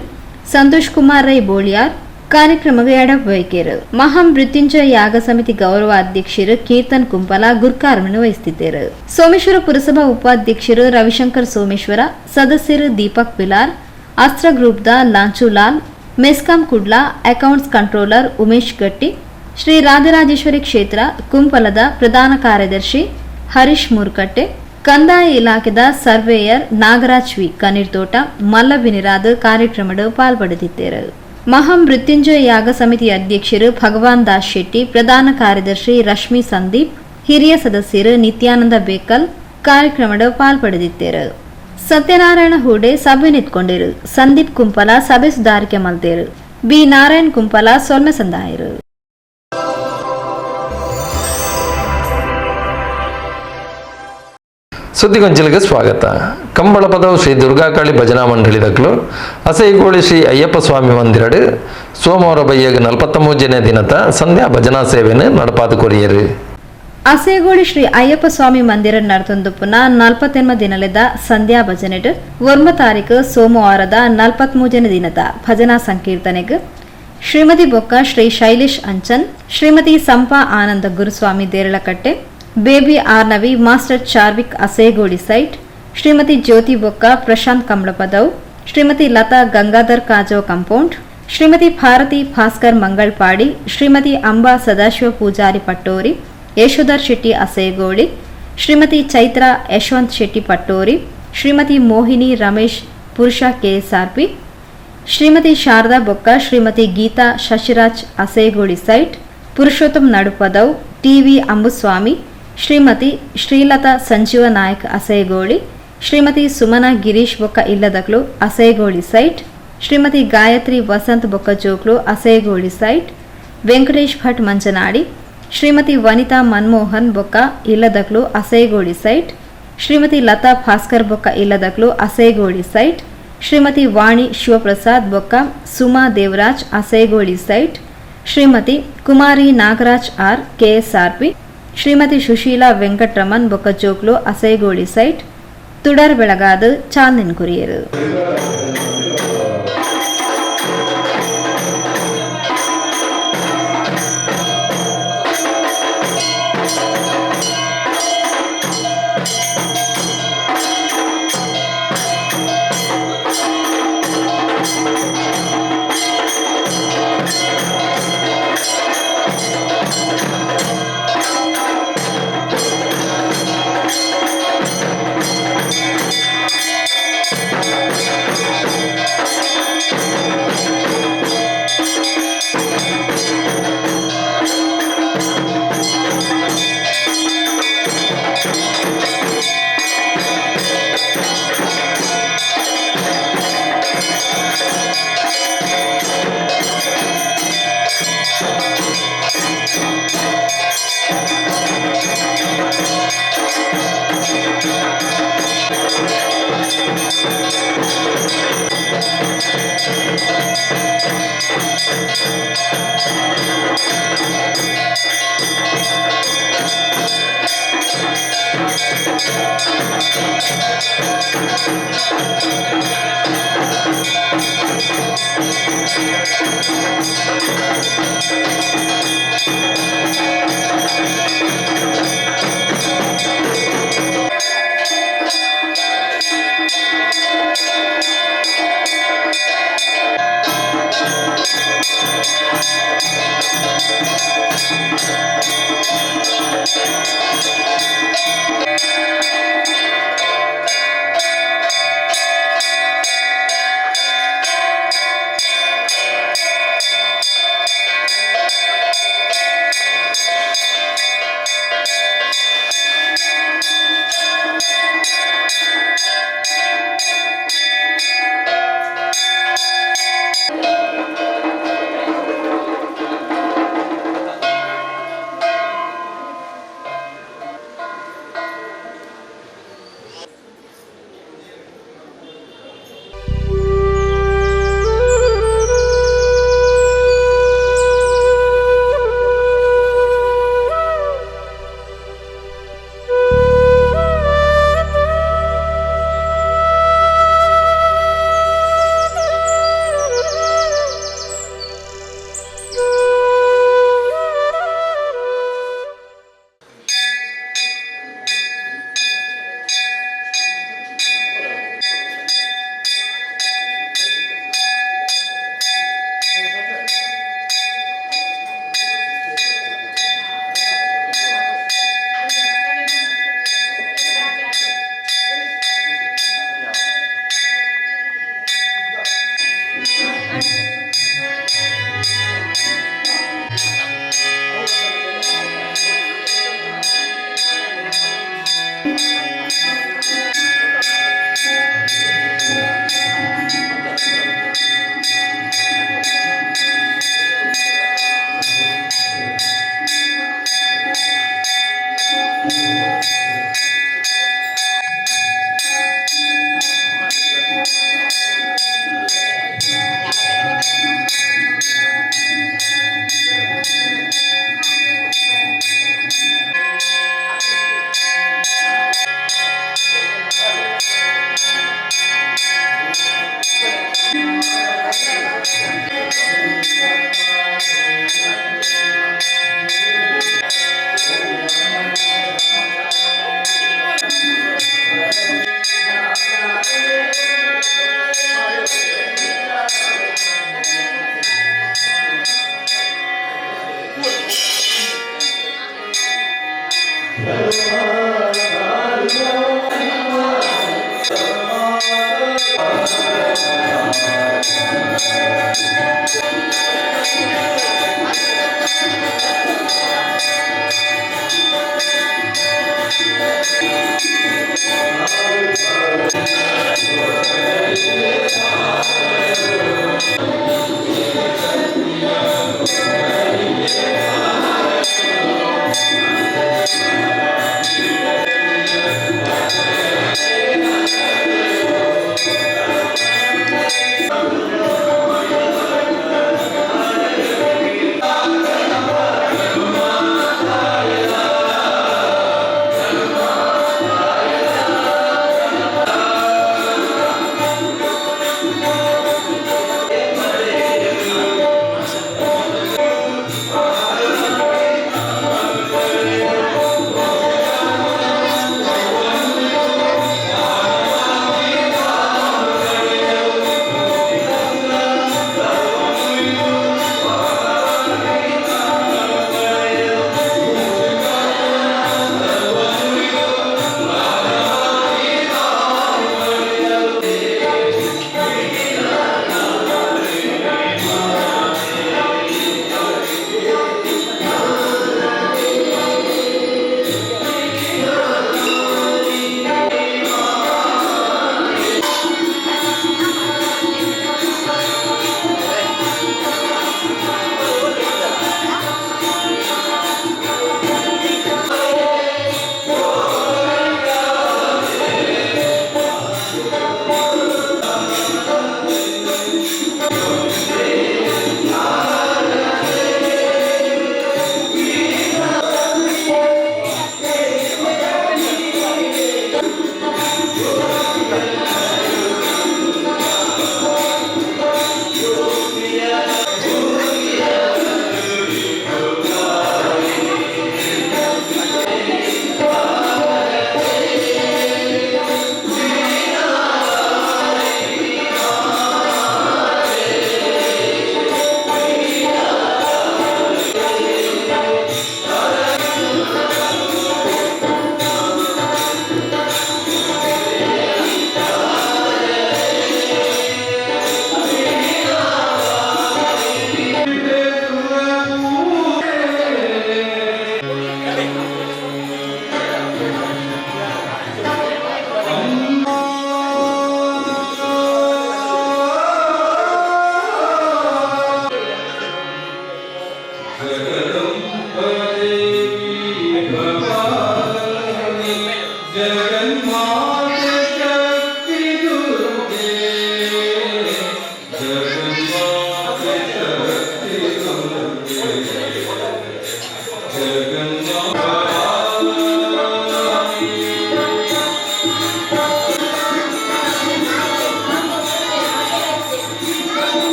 ಸಂತೋಷ್ ಕುಮಾರ್ ರೈ ಬೋಳಿಯಾರ್ ಕಾರ್ಯಕ್ರಮಕ್ಕೆ ಎಡವಹಿಸಿದರು. ಮಹಾ ಮೃತ್ಯುಂಜಯ ಯಾಗ ಸಮಿತಿ ಗೌರವ ಅಧ್ಯಕ್ಷರು ಕೀರ್ತನ್ ಕುಂಪಲ ಗುರ್ಕಾರ್ಮನ್ನು ವಹಿಸುತ್ತಿದ್ದರು. ಸೋಮೇಶ್ವರ ಪುರಸಭಾ ಉಪಾಧ್ಯಕ್ಷರು ರವಿಶಂಕರ್ ಸೋಮೇಶ್ವರ, ಸದಸ್ಯರು ದೀಪಕ್ ಪಿಲಾರ್, ಅಸ್ತ್ರ ಗ್ರೂಪ್ ದ ಲಾಂಚುಲಾಲ್, ಮೆಸ್ಕಾಂ ಕುಡ್ಲಾ ಅಕೌಂಟ್ಸ್ ಕಂಟ್ರೋಲರ್ ಉಮೇಶ್ ಗಟ್ಟಿ, ಶ್ರೀ ರಾಜರಾಜೇಶ್ವರಿ ಕ್ಷೇತ್ರ ಕುಂಪಲದ ಪ್ರಧಾನ ಕಾರ್ಯದರ್ಶಿ ಹರೀಶ್ ಮೂರ್ಕಟ್ಟೆ, ಕಂದಾಯ ಇಲಾಖೆದ ಸರ್ವೇಯರ್ ನಾಗರಾಜ್ ವಿ ಕನೀರ್ತೋಟ ಮಲ್ಲಬಿನಿರಾದ ಕಾರ್ಯಕ್ರಮದ ಪಾಲ್ಪಡೆದಿದ್ದರು. ಮಹಾಮೃತ್ಯುಂಜಯ ಯಾಗ ಸಮಿತಿ ಅಧ್ಯಕ್ಷರು ಭಗವಾನ್ ದಾಸ್ ಶೆಟ್ಟಿ, ಪ್ರಧಾನ ಕಾರ್ಯದರ್ಶಿ ರಶ್ಮಿ ಸಂದೀಪ್, ಹಿರಿಯ ಸದಸ್ಯರು ನಿತ್ಯಾನಂದ ಬೇಕಲ್ ಕಾರ್ಯಕ್ರಮದ ಪಾಲ್ಪಡೆದಿದ್ದರು. ಸತ್ಯನಾರಾಯಣ ಹೂಡೆ ಸಭೆ ನಿಂತ್ಕೊಂಡಿರು. ಸಂದೀಪ್ ಕುಂಪಲ ಸಭೆ ಸುಧಾರಿಕೆ ಮಲ್ತೇರು. ಬಿ ನಾರಾಯಣ್ ಕುಂಪಲ ಸೊಲ್ಮೆ ಸಂದಾಯರು. ಸುದ್ದಿಗೊಂಚಲಿಗೆ ಸ್ವಾಗತ. ಕಂಬಳಪದವು ಶ್ರೀ ದುರ್ಗಾಕಾಳಿ ಭಜನಾ ಮಂಡಳಿದಕ್ಕಲು ಅಸೈಗೋಳಿ ಶ್ರೀ ಅಯ್ಯಪ್ಪ ಸ್ವಾಮಿ ಮಂದಿರಡು ಸೋಮವಾರ ಬೈಯಗ 43ನೇ ದಿನದ ಸಂಧ್ಯಾ ಭಜನಾ ಸೇವೆಯನ್ನು ನಡಪಾದು ಕೊರಿಯರು. ಅಸೇಗೋಳಿ ಶ್ರೀ ಅಯ್ಯಪ್ಪ ಸ್ವಾಮಿ ಮಂದಿರ ನಡತೊಂದುಪುನ 48ನೇ ದಿನಲೆದ ಸಂಧ್ಯಾ ಭಜನೆಡ್ 1 ತಾರೀಕು ಸೋಮವಾರದ 43ನೇ ದಿನದ ಭಜನಾ ಸಂಕೀರ್ತನೆಗೆ ಶ್ರೀಮತಿ ಬೊಕ್ಕ Shri Shailesh Anchan, Shrimati Sampa Ananda Guruswamy Deralakatte, baby Arnavi master Charvik Asegoli site, Shrimati Jyothi ಬೊಕ್ಕ ಪ್ರಶಾಂತ್ ಕಂಬಳಪದವ್, ಶ್ರೀಮತಿ ಲತಾ ಗಂಗಾಧರ್ ಕಾಜೋ ಕಂಪೌಂಡ್, ಶ್ರೀಮತಿ ಭಾರತಿ ಭಾಸ್ಕರ್ ಮಂಗಳ್ಪಾಡಿ, ಶ್ರೀಮತಿ ಅಂಬಾ ಸದಾಶಿವ ಪೂಜಾರಿ ಪಟ್ಟೋರಿ, ಯಶೋಧರ್ ಶೆಟ್ಟಿ ಅಸೇಗೋಳಿ, ಶ್ರೀಮತಿ ಚೈತ್ರ ಯಶವಂತ್ ಶೆಟ್ಟಿ ಪಟ್ಟೋರಿ, ಶ್ರೀಮತಿ ಮೋಹಿನಿ ರಮೇಶ್ ಪುರುಷ ಕೆಎಸ್ಆರ್ಪಿ, ಶ್ರೀಮತಿ ಶಾರದಾ ಬೊಕ್ಕ, ಶ್ರೀಮತಿ ಗೀತಾ ಶಶಿರಾಜ್ ಅಸೇಗೋಳಿ ಸೈಟ್, ಪುರುಷೋತ್ತಮ್ ನಡುಪದವ್, ಟಿವಿ ಅಂಬುಸ್ವಾಮಿ, ಶ್ರೀಮತಿ ಶ್ರೀಲತಾ ಸಂಜೀವ ನಾಯಕ್ ಅಸೇಗೋಳಿ, ಶ್ರೀಮತಿ ಸುಮನಾ ಗಿರೀಶ್ ಬೊಕ್ಕ ಇಲ್ಲದಕ್ಲು ಅಸೇಗೋಳಿ ಸೈಟ್, ಶ್ರೀಮತಿ ಗಾಯತ್ರಿ ವಸಂತ್ ಬೊಕ್ಕ ಜೋಕ್ಲು ಅಸೇಗೋಳಿ ಸೈಟ್, ವೆಂಕಟೇಶ್ ಭಟ್ ಮಂಜನಾಡಿ, ಶ್ರೀಮತಿ ವನಿತಾ ಮನ್ಮೋಹನ್ ಬೊಕ್ಕ ಇಲ್ಲದಕ್ಲು ಅಸೇಗೋಳಿ ಸೈಟ್, ಶ್ರೀಮತಿ ಲತಾ ಭಾಸ್ಕರ್ ಬೊಕ್ಕ ಇಲ್ಲದಕ್ಲು ಅಸೇಗೋಳಿ ಸೈಟ್, ಶ್ರೀಮತಿ ವಾಣಿ ಶಿವಪ್ರಸಾದ್ ಬೊಕ್ಕ ಸುಮಾ ದೇವರಾಜ್ ಅಸೇಗೋಳಿ ಸೈಟ್, ಶ್ರೀಮತಿ ಕುಮಾರಿ ನಾಗರಾಜ್ ಆರ್ ಕೆಎಸ್ಆರ್ಪಿ, ಶ್ರೀಮತಿ ಸುಶೀಲಾ ವೆಂಕಟರಮನ್ ಬೊಕ್ಕ ಜೋಕ್ಲು ಅಸೇಗೋಳಿ ಸೈಟ್, ತುಡರ್ ಬೆಳಗಾದ ಚಾಂದಿನ್ ಕುರಿಯರು.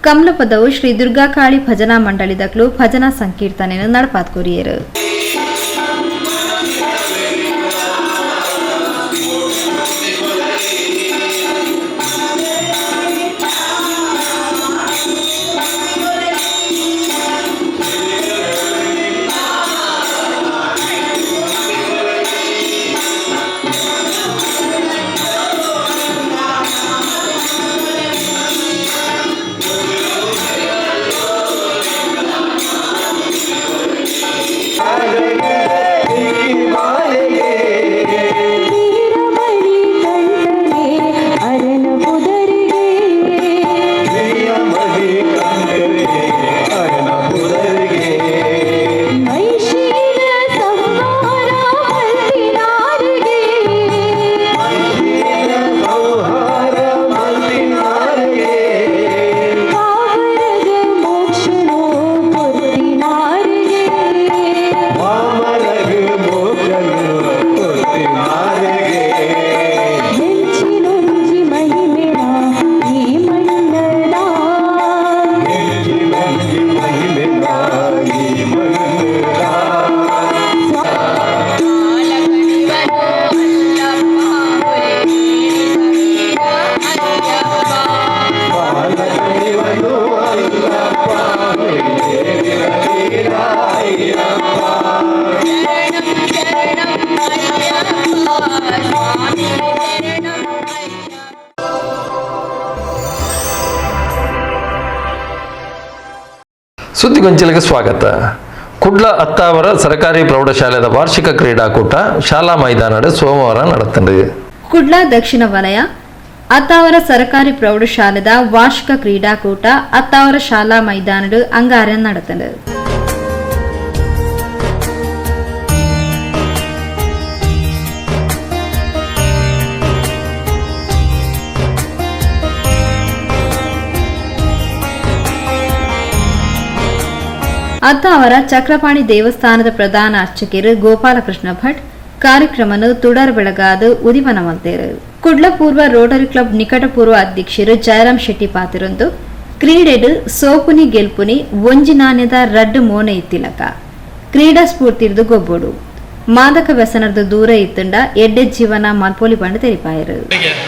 ಕಮಲಪದವು ಶ್ರೀ ದುರ್ಗಾಕಾಳಿ ಭಜನಾ ಮಂಡಳಿದಕ್ಲು ಭಜನಾ ಸಂಕೀರ್ತನೆಯನ್ನು ನಡಪಾತ್ ಕೊರಿಯರು. ಸುದ್ದಿಗೊಂಚಲಿಗೆ ಸ್ವಾಗತ. ಕುಡ್ಲ ಅತ್ತಾವರ ಸರ್ಕಾರಿ ಪ್ರೌಢಶಾಲೆಯ ವಾರ್ಷಿಕ ಕ್ರೀಡಾಕೂಟ ಶಾಲಾ ಮೈದಾನದ ಸೋಮವಾರ ನಡೆತಂಡು. ಕುಡ್ಲ ದಕ್ಷಿಣ ವಲಯ ಅತ್ತಾವರ ಸರ್ಕಾರಿ ಪ್ರೌಢಶಾಲೆದ ವಾರ್ಷಿಕ ಕ್ರೀಡಾಕೂಟ ಅತ್ತಾವರ ಶಾಲಾ ಮೈದಾನದ ಅಂಗಾರ നടത്തുന്നു. ಅತ್ತಾವರ ಚಕ್ರಪಾಣಿ ದೇವಸ್ಥಾನದ ಪ್ರಧಾನ ಅರ್ಚಕರು ಗೋಪಾಲಕೃಷ್ಣ ಭಟ್ ಕಾರ್ಯಕ್ರಮವನ್ನು ತುಡರ್ ಬೆಳಗಾದ ಉದಿವನ ಮಲ್ತೇರು. ಕುಡ್ಲಪೂರ್ವ ರೋಟರಿ ಕ್ಲಬ್ ನಿಕಟಪೂರ್ವ ಅಧ್ಯಕ್ಷರು ಜಯರಾಮ್ ಶೆಟ್ಟಿ ಪಾತಿರೊಂದು ಕ್ರೀಡೆಡು ಸೋಪುನಿ ಗೆಲ್ಪುನಿ ಒಂಜಿ ನಾಣ್ಯದ ರಡ್ಡು ಮೋನೆ ಇತ್ತಿಲಕ ಕ್ರೀಡಾ ಸ್ಫೂರ್ತಿರ್ದು ಗೊಬ್ಬೊಡು ಮಾದಕ ವ್ಯಸನದ ದೂರ ಇತ್ತಂಡ ಎಡ್ಡೆ ಜೀವನ ಮಲ್ಪೋಲಿ ಬಂಡ ತೆರಿಪಾಯರು.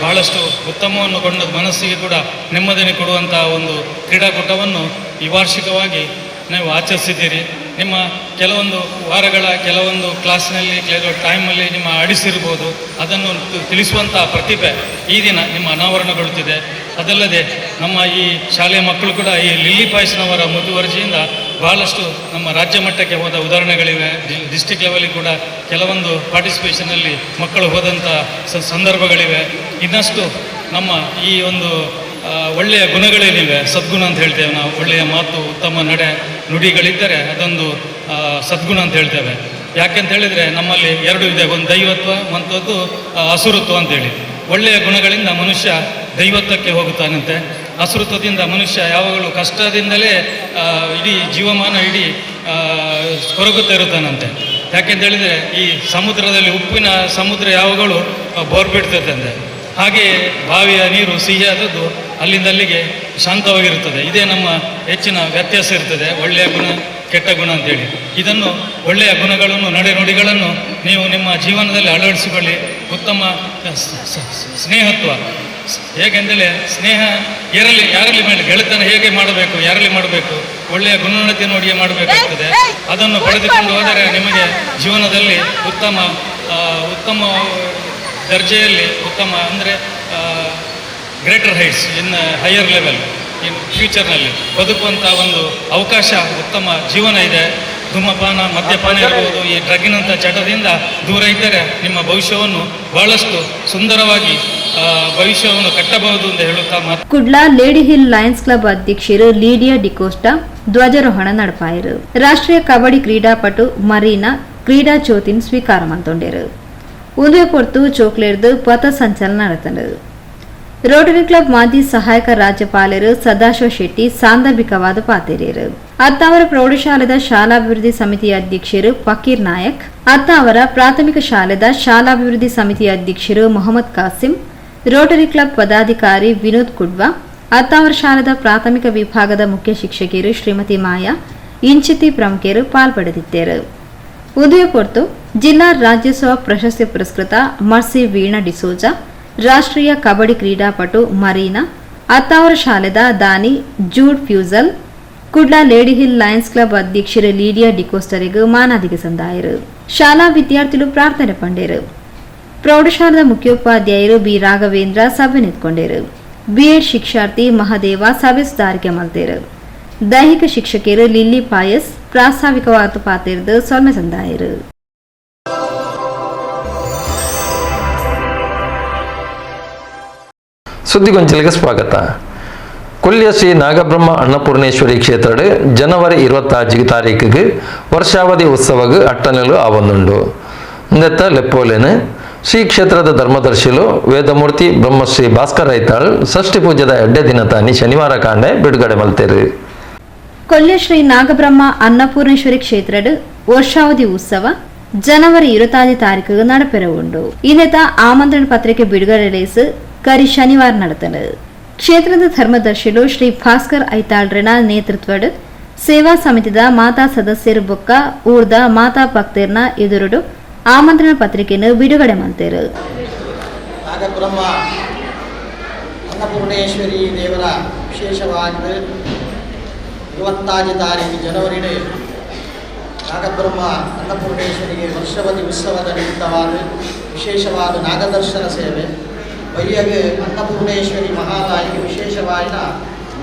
ಬಹಳಷ್ಟು ಉತ್ತಮವನ್ನು ಕೊಂಡ ಮನಸ್ಸಿಗೆ ಕೂಡ ನೆಮ್ಮದಿಯನ್ನು ಕೊಡುವಂತಹ ಒಂದು ಕ್ರೀಡಾಕೂಟವನ್ನು ಈ ವಾರ್ಷಿಕವಾಗಿ ನೀವು ಆಚರಿಸಿದ್ದೀರಿ. ನಿಮ್ಮ ಕೆಲವೊಂದು ವಾರಗಳ ಕೆಲವೊಂದು ಕ್ಲಾಸ್ನಲ್ಲಿ ಕೆಲವು ಟೈಮಲ್ಲಿ ನಿಮ್ಮ ಆಡಿಸಿರ್ಬೋದು, ಅದನ್ನು ತಿಳಿಸುವಂಥ ಪ್ರತಿಭೆ ಈ ದಿನ ನಿಮ್ಮ ಅನಾವರಣಗೊಳ್ಳುತ್ತಿದೆ. ಅದಲ್ಲದೆ ನಮ್ಮ ಈ ಶಾಲೆಯ ಮಕ್ಕಳು ಕೂಡ ಈ ಲಿಲ್ಲಿ ಪಾಯಸ್ನವರ ಮುತುವರ್ಜಿಯಿಂದ ಬಹಳಷ್ಟು ನಮ್ಮ ರಾಜ್ಯ ಮಟ್ಟಕ್ಕೆ ಹೋದ ಉದಾಹರಣೆಗಳಿವೆ. ಡಿಸ್ಟಿಕ್ ಲೆವೆಲಿಗೆ ಕೂಡ ಕೆಲವೊಂದು ಪಾರ್ಟಿಸಿಪೇಷನಲ್ಲಿ ಮಕ್ಕಳು ಹೋದಂಥ ಸಂದರ್ಭಗಳಿವೆ. ಇನ್ನಷ್ಟು ನಮ್ಮ ಈ ಒಂದು ಒಳ್ಳೆಯ ಗುಣಗಳೇನಿವೆ, ಸದ್ಗುಣ ಅಂತ ಹೇಳ್ತೇವೆ ನಾವು. ಒಳ್ಳೆಯ ಮಾತು, ಉತ್ತಮ ನಡೆ ನುಡಿಗಳಿದ್ದರೆ ಅದೊಂದು ಸದ್ಗುಣ ಅಂತ ಹೇಳ್ತೇವೆ. ಯಾಕೆಂತ ಹೇಳಿದರೆ ನಮ್ಮಲ್ಲಿ ಎರಡು ಇದೆ, ಒಂದು ದೈವತ್ವ ಮತ್ತೊಂದು ಅಸುರತ್ವ ಅಂತೇಳಿ. ಒಳ್ಳೆಯ ಗುಣಗಳಿಂದ ಮನುಷ್ಯ ದೈವತ್ವಕ್ಕೆ ಹೋಗುತ್ತಾನಂತೆ, ಅಸುರತ್ವದಿಂದ ಮನುಷ್ಯ ಯಾವಾಗಲೂ ಕಷ್ಟದಿಂದಲೇ ಇಡೀ ಜೀವಮಾನ ಇಡೀ ಕೊರಗುತ್ತಾ ಇರುತ್ತಾನಂತೆ. ಯಾಕೆಂತ ಹೇಳಿದರೆ ಈ ಸಮುದ್ರದಲ್ಲಿ ಉಪ್ಪಿನ ಸಮುದ್ರ ಯಾವಾಗಲೂ ಬೋರ್ಬಿಡ್ತದಂತೆ, ಹಾಗೆ ಬಾವಿಯ ನೀರು ಸಿಹಿಯಾದದ್ದು ಅಲ್ಲಿಂದ ಅಲ್ಲಿಗೆ ಶಾಂತವಾಗಿರುತ್ತದೆ. ಇದೇ ನಮ್ಮ ಹೆಚ್ಚಿನ ವ್ಯತ್ಯಾಸ ಇರ್ತದೆ, ಒಳ್ಳೆಯ ಗುಣ ಕೆಟ್ಟ ಗುಣ ಅಂತೇಳಿ. ಇದನ್ನು ಒಳ್ಳೆಯ ಗುಣಗಳನ್ನು ನಡೆನುಡಿಗಳನ್ನು ನೀವು ನಿಮ್ಮ ಜೀವನದಲ್ಲಿ ಅಳವಡಿಸಿಕೊಳ್ಳಿ. ಉತ್ತಮ ಸ್ನೇಹತ್ವ, ಹೇಗೆಂದರೆ ಸ್ನೇಹ ಯಾರಲ್ಲಿ ಮಾಡಿ ಗೆಳೆತನ ಹೇಗೆ ಮಾಡಬೇಕು, ಯಾರಲ್ಲಿ ಮಾಡಬೇಕು, ಒಳ್ಳೆಯ ಗುಣನಡತೆ ನೋಡಿಯೇ ಮಾಡಬೇಕಾಗ್ತದೆ. ಅದನ್ನು ಪಡೆದುಕೊಂಡು ಹೋದರೆ ನಿಮಗೆ ಜೀವನದಲ್ಲಿ ಉತ್ತಮ ದರ್ಜೆಯಲ್ಲಿ ಉತ್ತಮ ಅಂದರೆ greater heights in higher level in ಫ್ಯೂಚರ್ನಲ್ಲಿ ಬದುಕುವಂಥ ಒಂದು ಅವಕಾಶ, ಉತ್ತಮ ಜೀವನ ಇದೆ. ಧೂಮಪಾನ, ಮದ್ಯಪಾನ ಇರಬಹುದು, ಈ ಡ್ರಗ್ಗಿನಂಥ ಚಟದಿಂದ ದೂರ ಇದ್ದರೆ ನಿಮ್ಮ ಭವಿಷ್ಯವನ್ನು ಬಹಳಷ್ಟು ಸುಂದರವಾಗಿ ಭವಿಷ್ಯವನ್ನು ಕಟ್ಟಬಹುದು ಅಂತ ಹೇಳುತ್ತಾ Kudla Lady Hill Lions Club ಅಧ್ಯಕ್ಷರು ಲೀಡಿಯಾ ಡಿಕೋಸ್ಟಾ ಧ್ವಜಾರೋಹಣ ನಡಪಾಯರು. ರಾಷ್ಟ್ರೀಯ ಕಬಡ್ಡಿ ಕ್ರೀಡಾಪಟು ಮರೀನಾ ಕ್ರೀಡಾ ಜ್ಯೋತಿನ ಸ್ವೀಕಾರ ಮಂತೊಂಡರು. ಉದಯ ಪೊರ್ತು ಚೋಕ್ಲೇರ್ದು ಪಥ ಸಂಚಲನ ನಡೆತಂಡರು. ರೋಟರಿ ಕ್ಲಬ್ ಮಾಜಿ ಸಹಾಯಕ ರಾಜ್ಯಪಾಲರು ಸದಾಶಿವ ಶೆಟ್ಟಿ ಸಾಂದರ್ಭಿಕವಾದ ಪಾತೆರಿಯರು. ಅತ್ತಾವರ ಪ್ರೌಢಶಾಲೆದ ಶಾಲಾಭಿವೃದ್ಧಿ ಸಮಿತಿಯ ಅಧ್ಯಕ್ಷರು ಫಕೀರ್ ನಾಯಕ್, ಅತ್ತಾವರ ಪ್ರಾಥಮಿಕ ಶಾಲೆದ ಶಾಲಾಭಿವೃದ್ಧಿ ಸಮಿತಿಯ ಅಧ್ಯಕ್ಷರು ಮೊಹಮ್ಮದ್ ಕಾಸಿಂ, ರೋಟರಿ ಕ್ಲಬ್ ಪದಾಧಿಕಾರಿ ವಿನೋದ್ ಕುಡ್ವಾ, ಅತ್ತಾವರ ಶಾಲೆದ ಪ್ರಾಥಮಿಕ ವಿಭಾಗದ ಮುಖ್ಯ ಶಿಕ್ಷಕಿಯರು ಶ್ರೀಮತಿ ಮಾಯಾ ಇಂಚಿತಿ ಪ್ರಮುಖರು ಪಾಲ್ಪಡೆದಿದ್ದರು. ಉದಯ ಪೊರ್ತು ಜಿಲ್ಲಾ ರಾಜ್ಯೋತ್ಸವ ಪ್ರಶಸ್ತಿ ಪುರಸ್ಕೃತ ಮರ್ಸಿ ವೀಣಾ ಡಿಸೋಜಾ, ರಾಷ್ಟ್ರೀಯ ಕಬಡ್ಡಿ ಕ್ರೀಡಾಪಟು ಮರೀನಾ, ಅತ್ತಾವರ ಶಾಲೆದ ದಾನಿ ಜೂಡ್ ಫ್ಯೂಸಲ್, Kudla Lady Hill Lions Club ಅಧ್ಯಕ್ಷರು ಲೀಡಿಯಾ ಡಿಕೋಸ್ಟರಿಗೂ ಮಾನಾದಿಗೆ ಸಂದಾಯರು. ಶಾಲಾ ವಿದ್ಯಾರ್ಥಿಗಳು ಪ್ರಾರ್ಥನೆ ಪಂಡೇರು. ಪ್ರೌಢಶಾಲಾ ಮುಖ್ಯೋಪಾಧ್ಯಾಯರು ಬಿ ರಾಘವೇಂದ್ರ ಸಭೆ ನಿಂತ್ಕೊಂಡರು. ಬಿಎಡ್ ಶಿಕ್ಷಾರ್ಥಿ ಮಹದೇವ ಸಭೆ ಸುಧಾರಿಕೆ ಮಲ್ತೇರು. ದೈಹಿಕ ಶಿಕ್ಷಕಿಯರು ಲಿಲ್ಲಿ ಪಾಯಸ್ ಪ್ರಾಸ್ತಾವಿಕವಾದ ಪಾತಿರ್ದು ಸೊಲ್ಮೆ ಸಂದಾಯರು. ಸುದ್ದಿಗೊಂಚಲಿಗೆ ಸ್ವಾಗತ. ಕೊಲ್ಲಿಯ ಶ್ರೀ ನಾಗಬ್ರಹ್ಮ ಅನ್ನಪೂರ್ಣೇಶ್ವರಿ ಕ್ಷೇತ್ರದ ಜನವರಿ 25 ತಾರೀಕಿಗೆ ವರ್ಷಾವಧಿ ಉತ್ಸವಗೆ ಅಟ್ಟನೆಲು ಆವೊಂದುಂಡು. ಇಂದೆತ್ತ ಲೆಪ್ಪೋಲೆನು ಶ್ರೀ ಕ್ಷೇತ್ರದ ಧರ್ಮದರ್ಶಿಲು ವೇದಮೂರ್ತಿ ಬ್ರಹ್ಮಶ್ರೀ ಭಾಸ್ಕರ್ ಐತಾಳ್ ಷಷ್ಠಿ ಪೂಜೆದ ಎಡ್ಡೆ ದಿನ ತಾನಿ ಶನಿವಾರ ಕಾಂಡೆ ಬಿಡುಗಡೆ ಮಲ್ತೇರು. ಕೊಲ್ಲಿಯ ಶ್ರೀ ನಾಗಬ್ರಹ್ಮ ಅನ್ನಪೂರ್ಣೇಶ್ವರಿ ಕ್ಷೇತ್ರದ ವರ್ಷಾವಧಿ ಉತ್ಸವ ಜನವರಿ 25 ತಾರೀಕಿಗೆ ನಡಪೆರವುಂಡು. ಇಂದೆತ್ತ ಆಮಂತ್ರಣ ಪತ್ರಿಕೆ ಬಿಡುಗಡೆ ಕರಿ ಶನಿವಾರ ನಡೆತನು. ಕ್ಷೇತ್ರದ ಧರ್ಮದರ್ಶಿಲು ಶ್ರೀ ಭಾಸ್ಕರ್ ಐತಾಳ್ರನ ನೇತೃತ್ವದ ಸೇವಾ ಸಮಿತಿದ ಮಾತಾ ಸದಸ್ಯರು ಬೊಕ್ಕ ಊರ್ದ ಮಾತಾ ಭಕ್ತರ್ನ ಎದುರುಡು ಆಮಂತ್ರಣ ಪತ್ರಿಕೆಯನ್ನು ಬಿಡುಗಡೆ ಮಾಡ್ತಾರೆ. ನಾಗಬ್ರಹ್ಮ ಅನ್ನಪೂರ್ಣೇಶ್ವರಿ ದೇವರ ವಿಶೇಷವಾದ 25 ತಾರೀಕು ಜನವರಿ ನಾಗಬ್ರಹ್ಮ ಅನ್ನಪೂರ್ಣೇಶ್ವರಿಗೆ ವರ್ಷಾವಧಿ ಉತ್ಸವದ ನಿಮಿತ್ತವಾದ ವಿಶೇಷವಾದ ನಾಗದರ್ಶನ ಸೇವೆ ಬಯ್ಯಗೆ ಅನ್ನಪೂರ್ಣೇಶ್ವರಿ ಮಹಾತಾಯಿಗೆ ವಿಶೇಷವಾದ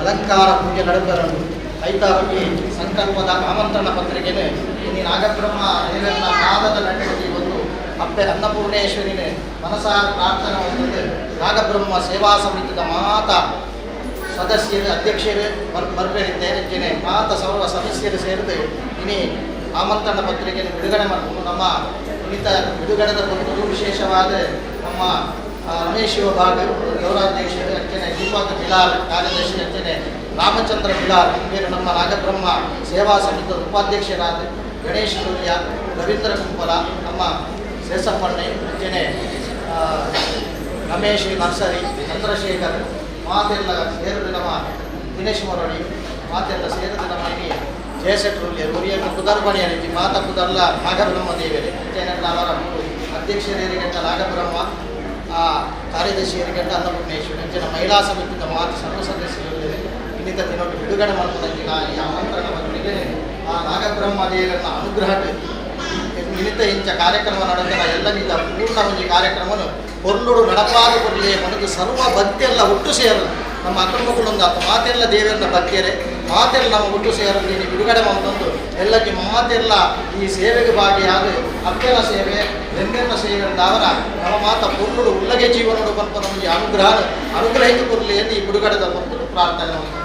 ಅಲಂಕಾರ ಪೂಜೆ ನಡೆಪರನ್ನು ಐತಾವಕ್ಕೆ ಸಂಕಲ್ಪದ ಆಮಂತ್ರಣ ಪತ್ರಿಕೆನೆ ಇನ್ನು ನಾಗಬ್ರಹ್ಮ ದೇವರನ್ನ ಪಾದದ ನಡುವೆ ಒಂದು ಅಪ್ಪೆ ಅನ್ನಪೂರ್ಣೇಶ್ವರಿನ ಮನಸಾರ ಪ್ರಾರ್ಥನೆ ಹೊಂದಿದ್ದು ನಾಗಬ್ರಹ್ಮ ಸೇವಾ ಸಮಿತಿದ ಮಾತ ಸದಸ್ಯರು ಅಧ್ಯಕ್ಷರು ಬರ್ಬೇರಿದ್ದೆ ಹೆಚ್ಚಿನ ಮಾತ ಸರ್ವ ಸದಸ್ಯರು ಸೇರಿದು ಇನಿ ಆಮಂತ್ರಣ ಪತ್ರಿಕೆಯನ್ನು ಬಿಡುಗಡೆ ಮಾಡಿಕೊಂಡು ನಮ್ಮ ಕುರಿತ ಬಿಡುಗಡೆದ ಕುರಿತು ವಿಶೇಷವಾದ ನಮ್ಮ ರಮೇಶ್ ಶಿವಭಾಗ ಗೌರವಾಧ್ಯಕ್ಷರು ಹೆಚ್ಚಿನ ದೀಪಕ್ ಬಿಲಾಲ್ ಕಾರ್ಯದರ್ಶಿ ಹೆಚ್ಚಿನ ರಾಮಚಂದ್ರ ಬಿಲಾಲ್ ಇವರು ನಮ್ಮ ನಾಗಬ್ರಹ್ಮ ಸೇವಾ ಸಮಿತಿಯ ಉಪಾಧ್ಯಕ್ಷರಾದ ಗಣೇಶ್ ಸೂರ್ಯ ರವೀಂದ್ರ ಕುಂಪಲ ನಮ್ಮ ಶೇಷಪ್ಪಣ್ಣೆ ಹೆಚ್ಚಿನ ರಮೇಶ್ ನರ್ಸರಿ ಚಂದ್ರಶೇಖರ್ ಮಾತೆಲ್ಲ ಸೇರಿದ ನಮ್ಮ ದಿನೇಶ್ ಮೊರಡಿ ಮಾತೆಲ್ಲ ಸೇರಿದ ನಮ್ಮ ಇಲ್ಲಿ ಜಯಶೆಟ್ಟರು ಉರಿಯನ್ನು ಕುದರ್ಬಣಿ ಅನಿತಿ ಮಾತಾ ಕುದರ್ಲ ನಾಗಬ್ರಹ್ಮ ದೇವರೇ ಹೆಚ್ಚಿನ ಅವರ ಅಧ್ಯಕ್ಷರಿಗಂಟ ನಾಗಬ್ರಹ್ಮ ಕಾರ್ಯದರ್ಶಿಯರಿಗಂಟ ಅನ್ನಪೂರ್ಣೇಶ್ವರಿ ಹೆಚ್ಚಿನ ಮಹಿಳಾ ಸಮಿತಿಯ ಮಾತು ಸರ್ವ ಸದಸ್ಯರು ಇನ್ನಿತ ದಿನಕ್ಕೆ ಬಿಡುಗಡೆ ಮಾಡ್ಕೊಂಡಂತೆ ಈ ಆಮಂತ್ರಣ ಪತ್ರಿಕೆ ಆ ನಾಗಬ್ರಹ್ಮ ದೇವರನ್ನ ಅನುಗ್ರಹ ನಿಮಿತ್ತ ಇಂಚ ಕಾರ್ಯಕ್ರಮ ನಡೆದ ಎಲ್ಲರಿಂದ ಪೂರ್ಣ ಒಂದು ಕಾರ್ಯಕ್ರಮವನ್ನು ಹೊರಳುಡು ನಡಪಾದ ಕೊಡಲಿ ಮನದು ಸರ್ವ ಭಕ್ತಿಯೆಲ್ಲ ಒಟ್ಟು ಸೇರಲು ನಮ್ಮ ಅಕ್ರಮಗಳೊಂದು ಆತ ಮಾತೆಲ್ಲ ದೇವರನ್ನ ಭಕ್ತಿಯರೇ ಮಾತೆಲ್ಲ ನಮ್ಮ ಒಟ್ಟು ಸೇರಲು ನೀನು ಬಿಡುಗಡೆ ಮಾಡಿಕೊಂಡು ಎಲ್ಲಕ್ಕೆ ಮಾತೆಲ್ಲ ಈ ಸೇವೆಗೆ ಭಾಗಿಯಾದ ಅಪ್ಪೆಲ ಸೇವೆ ಬೆನ್ನೆಲ್ಲ ಸೇವೆ ಅವರ ನಮ್ಮ ಮಾತ ಪೂರ್ಣುಡು ಉಲ್ಲಗೆ ಜೀವನೋಡು ಬಂಪ ನಮಗೆ ಅನುಗ್ರಹಿತ ಕೊಡಲಿ ಎಂದು ಈ ಬಿಡುಗಡೆದ ಪ್ರಾರ್ಥನೆ ಮಾಡಿ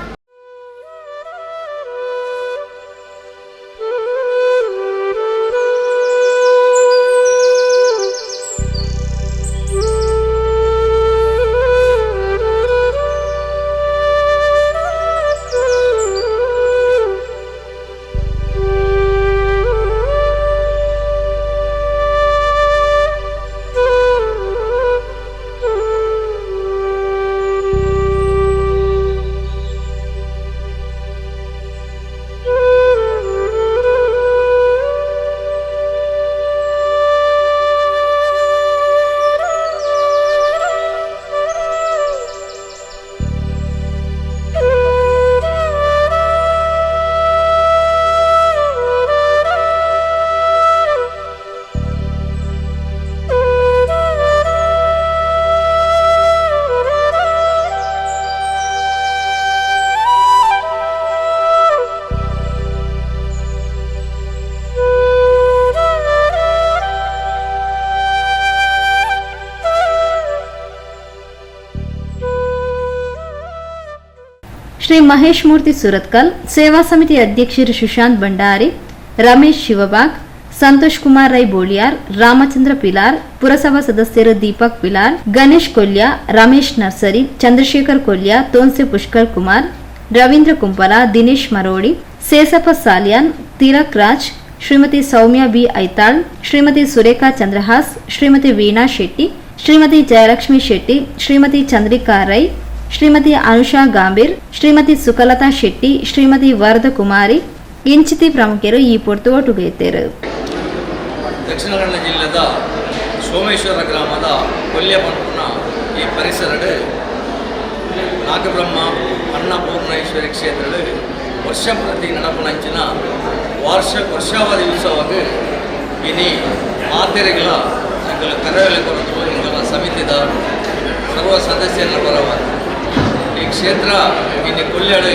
ಶ್ರೀ ಮಹೇಶ್ ಮೂರ್ತಿ ಸುರತ್ಕಲ್, ಸೇವಾ ಸಮಿತಿ ಅಧ್ಯಕ್ಷರು ಸುಶಾಂತ್ ಭಂಡಾರಿ, ರಮೇಶ್ ಶಿವಬಾಗ್, ಸಂತೋಷ್ ಕುಮಾರ್ ರೈ ಬೋಳಿಯಾರ್, ರಾಮಚಂದ್ರ ಪಿಲಾರ್, ಪುರಸಭಾ ಸದಸ್ಯರು ದೀಪಕ್ ಪಿಲಾರ್, ಗಣೇಶ್ ಕೊಲ್ಯ, ರಮೇಶ್ ನರ್ಸರಿ, ಚಂದ್ರಶೇಖರ್ ಕೊಲ್ಯ, ತೋನ್ಸೆ ಪುಷ್ಕರ್ ಕುಮಾರ್, ರವೀಂದ್ರ ಕುಂಪಲ, ದಿನೇಶ್ ಮರೋಡಿ, ಸೇಸಪ್ಪ ಸಾಲಿಯಾನ್, ತಿಲಕ್ ರಾಜ್, ಶ್ರೀಮತಿ ಸೌಮ್ಯ ಬಿ ಐತಾಳ್, ಶ್ರೀಮತಿ ಸುರೇಖಾ ಚಂದ್ರಹಾಸ್, ಶ್ರೀಮತಿ ವೀಣಾ ಶೆಟ್ಟಿ, ಶ್ರೀಮತಿ ಜಯಲಕ್ಷ್ಮಿ ಶೆಟ್ಟಿ, ಶ್ರೀಮತಿ ಚಂದ್ರಿಕಾ ರೈ, ಶ್ರೀಮತಿ ಅನುಷಾ ಗಾಂಭೀರ್, ಶ್ರೀಮತಿ ಸುಕಲತಾ ಶೆಟ್ಟಿ, ಶ್ರೀಮತಿ ವರದ ಕುಮಾರಿ ಇಂಚಿತಿ ಪ್ರಮುಖರು ಈ ಪೊರ್ತು ಒಟ್ಟುಗೈತರು. ದಕ್ಷಿಣ ಕನ್ನಡ ಜಿಲ್ಲೆದ ಸೋಮೇಶ್ವರ ಗ್ರಾಮದ ಕೊಲ್ಯಪಂಪನ ಈ ಪರಿಸರಡು ನಾಗಬ್ರಹ್ಮ ಅನ್ನಪೂರ್ಣೇಶ್ವರಿ ಕ್ಷೇತ್ರಡು ವರ್ಷ ಪ್ರತಿ ನಡಪನಂಚಿನ ವರ್ಷಾವಧಿ ಉತ್ಸವಕ್ಕೆ ಇನಿ ಮಾತೆರೆಗಳ ಎಂಗಳ ಕರವೇಲೆ ಕೊರತು ಎಂಗಳ ಸಮಿತಿದ ಸರ್ವ ಸದಸ್ಯರ ಬರವಾದ ಈ ಕ್ಷೇತ್ರ ಇನ್ನು ಕೊಲ್ಯಾಡು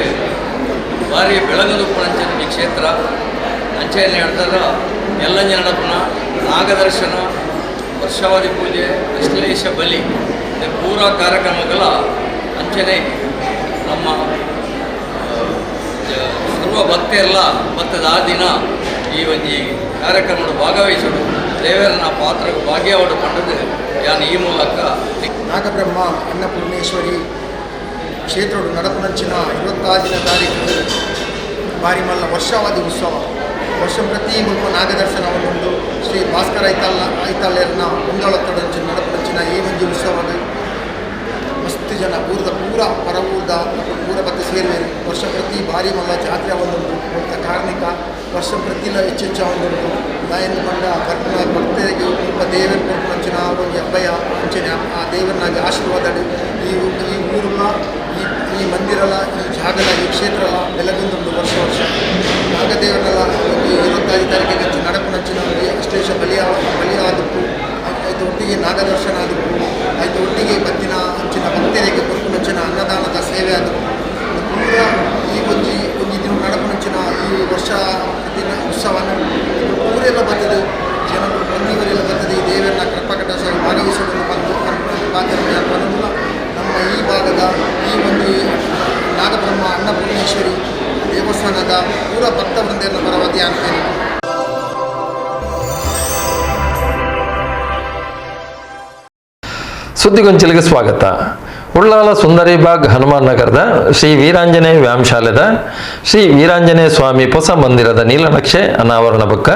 ಭಾರಿ ಬೆಳಗದುಪ್ಪನಂಚಿನ ಈ ಕ್ಷೇತ್ರ ಅಂಚೆಯಲ್ಲಿ ಹೇಳ್ತಾರ ಎಲ್ಲಂಜ ನಡಪನ ನಾಗದರ್ಶನ ವರ್ಷಾವಧಿ ಪೂಜೆ ವಿಶ್ಲೇಷ ಬಲಿ ಪೂರ ಕಾರ್ಯಕ್ರಮಗಳ ಅಂಚನೆ ನಮ್ಮ ಸರ್ವ ಭಕ್ತೆಯಲ್ಲ ಭತ್ತದ ಆ ದಿನ ಈ ಒಂದು ಕಾರ್ಯಕ್ರಮದ ಭಾಗವಹಿಸಲು ದೇವರನ್ನ ಪಾತ್ರ ಭಾಗ್ಯವಾಡು ಪಂಡದು ಯಾನು ಈ ಮೂಲಕ ನಾಗಬ್ರಹ್ಮ ಅನ್ನಪೂರ್ಣೇಶ್ವರಿ ಕ್ಷೇತ್ರಡು ನಡಪನಂಚಿನ 26ನೇ ತಾರೀಕು ಬಾರಿ ಮಲ್ಲ ವರ್ಷಾವಧಿ ಉತ್ಸವ ವರ್ಷ ಪ್ರತಿ ಮುಲ್ಪ ನಾಗದರ್ಶನವನ್ನೊಂದು ಶ್ರೀ ಭಾಸ್ಕರ ಐತಾಳ್ಯರನ್ನ ಮುಂದಾಳತ್ತಡಂಚಿನ ನಡಪನಂಚಿನ ಈ ಒಂದು ಉತ್ಸವದ ಮಸ್ತ್ ಜನ ಪೂರ ಹೊರಊರ್ದ ಪೂರ ಬತ್ತೆ ಸೇರುವೇರು ವರ್ಷ ಪ್ರತಿ ಭಾರಿ ಮಲ್ಲ ಜಾತ್ರೆ ಒಂದೊಂದು ಮತ್ತು ಕಾರ್ಮಿಕ ವರ್ಷ ಪ್ರತಿಲ ಹೆಚ್ಚೆಚ್ಚ ಒಂದೊಂದು ದಾಯಂದು ಬಂದ ಭಕ್ತರಿಗೆ ಒಬ್ಬ ದೇವರ ಕೊಟ್ಟಂಚಿನ ಒಂದು ಅಬ್ಬಯ ಅಂಚನೆ ಆ ದೇವರನಾಗಿ ಆಶೀರ್ವಾದ ಈ ಊರನ್ನ ಈ ಮಂದಿರಲ್ಲ ಈ ಜಾಗಲ ಈ ಕ್ಷೇತ್ರಲ್ಲ ಬೆಳಗೊಂದೊಂದು ವರ್ಷ ನಾಗದೇವರಲ್ಲ ಒಂದು 25 ತಾರೀಕಿಗೆ ಹಂಚಿ ನಡಪನಂಚಿನ ಒಂದು ಅಷ್ಟೇಶ ಬಲಿಯಾದಕ್ಕೂ ಆಯ್ತು ಒಟ್ಟಿಗೆ ನಾಗದರ್ಶನ ಆದಕ್ಕೂ ಆಯ್ತು ಒಟ್ಟಿಗೆ ಬತ್ತಿನ ಹಂಚಿನ ಭಕ್ತರಿಗೆ ಕೊಟ್ಟು ಹಂಚಿನ ಅನ್ನದಾನದ ಸೇವೆ ಆದಕ್ಕೂ ಪೂರ ಈ ಒಂದು ದಿನ ವರ್ಷ ದಿನ ಉತ್ಸವನ ಊರೆಲ್ಲ ಬರ್ತದೆ, ಜನರು ಮಂದಿವರೆಲ್ಲ ಬರ್ತದೆ. ಈ ದೇವರನ್ನ ಕೃಪಾಕಟಾಕ್ಷ ಭಾಗವಹಿಸೋದನ್ನು ಬಂದು ಆಚರಣೆ ಮಾಡುವುದಿಲ್ಲ. ನಮ್ಮ ಈ ಭಾಗದ ಈ ಒಂದು ನಾಗಬ್ರಹ್ಮ ಅನ್ನಪೂರ್ಣೇಶ್ವರಿ ದೇವಸ್ಥಾನದ ಪೂರ ಭಕ್ತವೃಂದರ ಪರವಾಗಿ ಆಗ್ತೇನೆ. ಸುದ್ದಿಗೊಂಚಲಿಗೆ ಸ್ವಾಗತ. ಉಳ್ಳಾಲ ಸುಂದರಿಬಾಗ್ ಹನುಮಾನ್ ನಗರದ ಶ್ರೀ ವೀರಾಂಜನೇಯ ವ್ಯಾಯಾಮಶಾಲೆದ ಶ್ರೀ ವೀರಾಂಜನೇಯ ಸ್ವಾಮಿ ಹೊಸ ಮಂದಿರದ ನೀಲನಕ್ಷೆ ಅನಾವರಣ ಬೊಕ್ಕ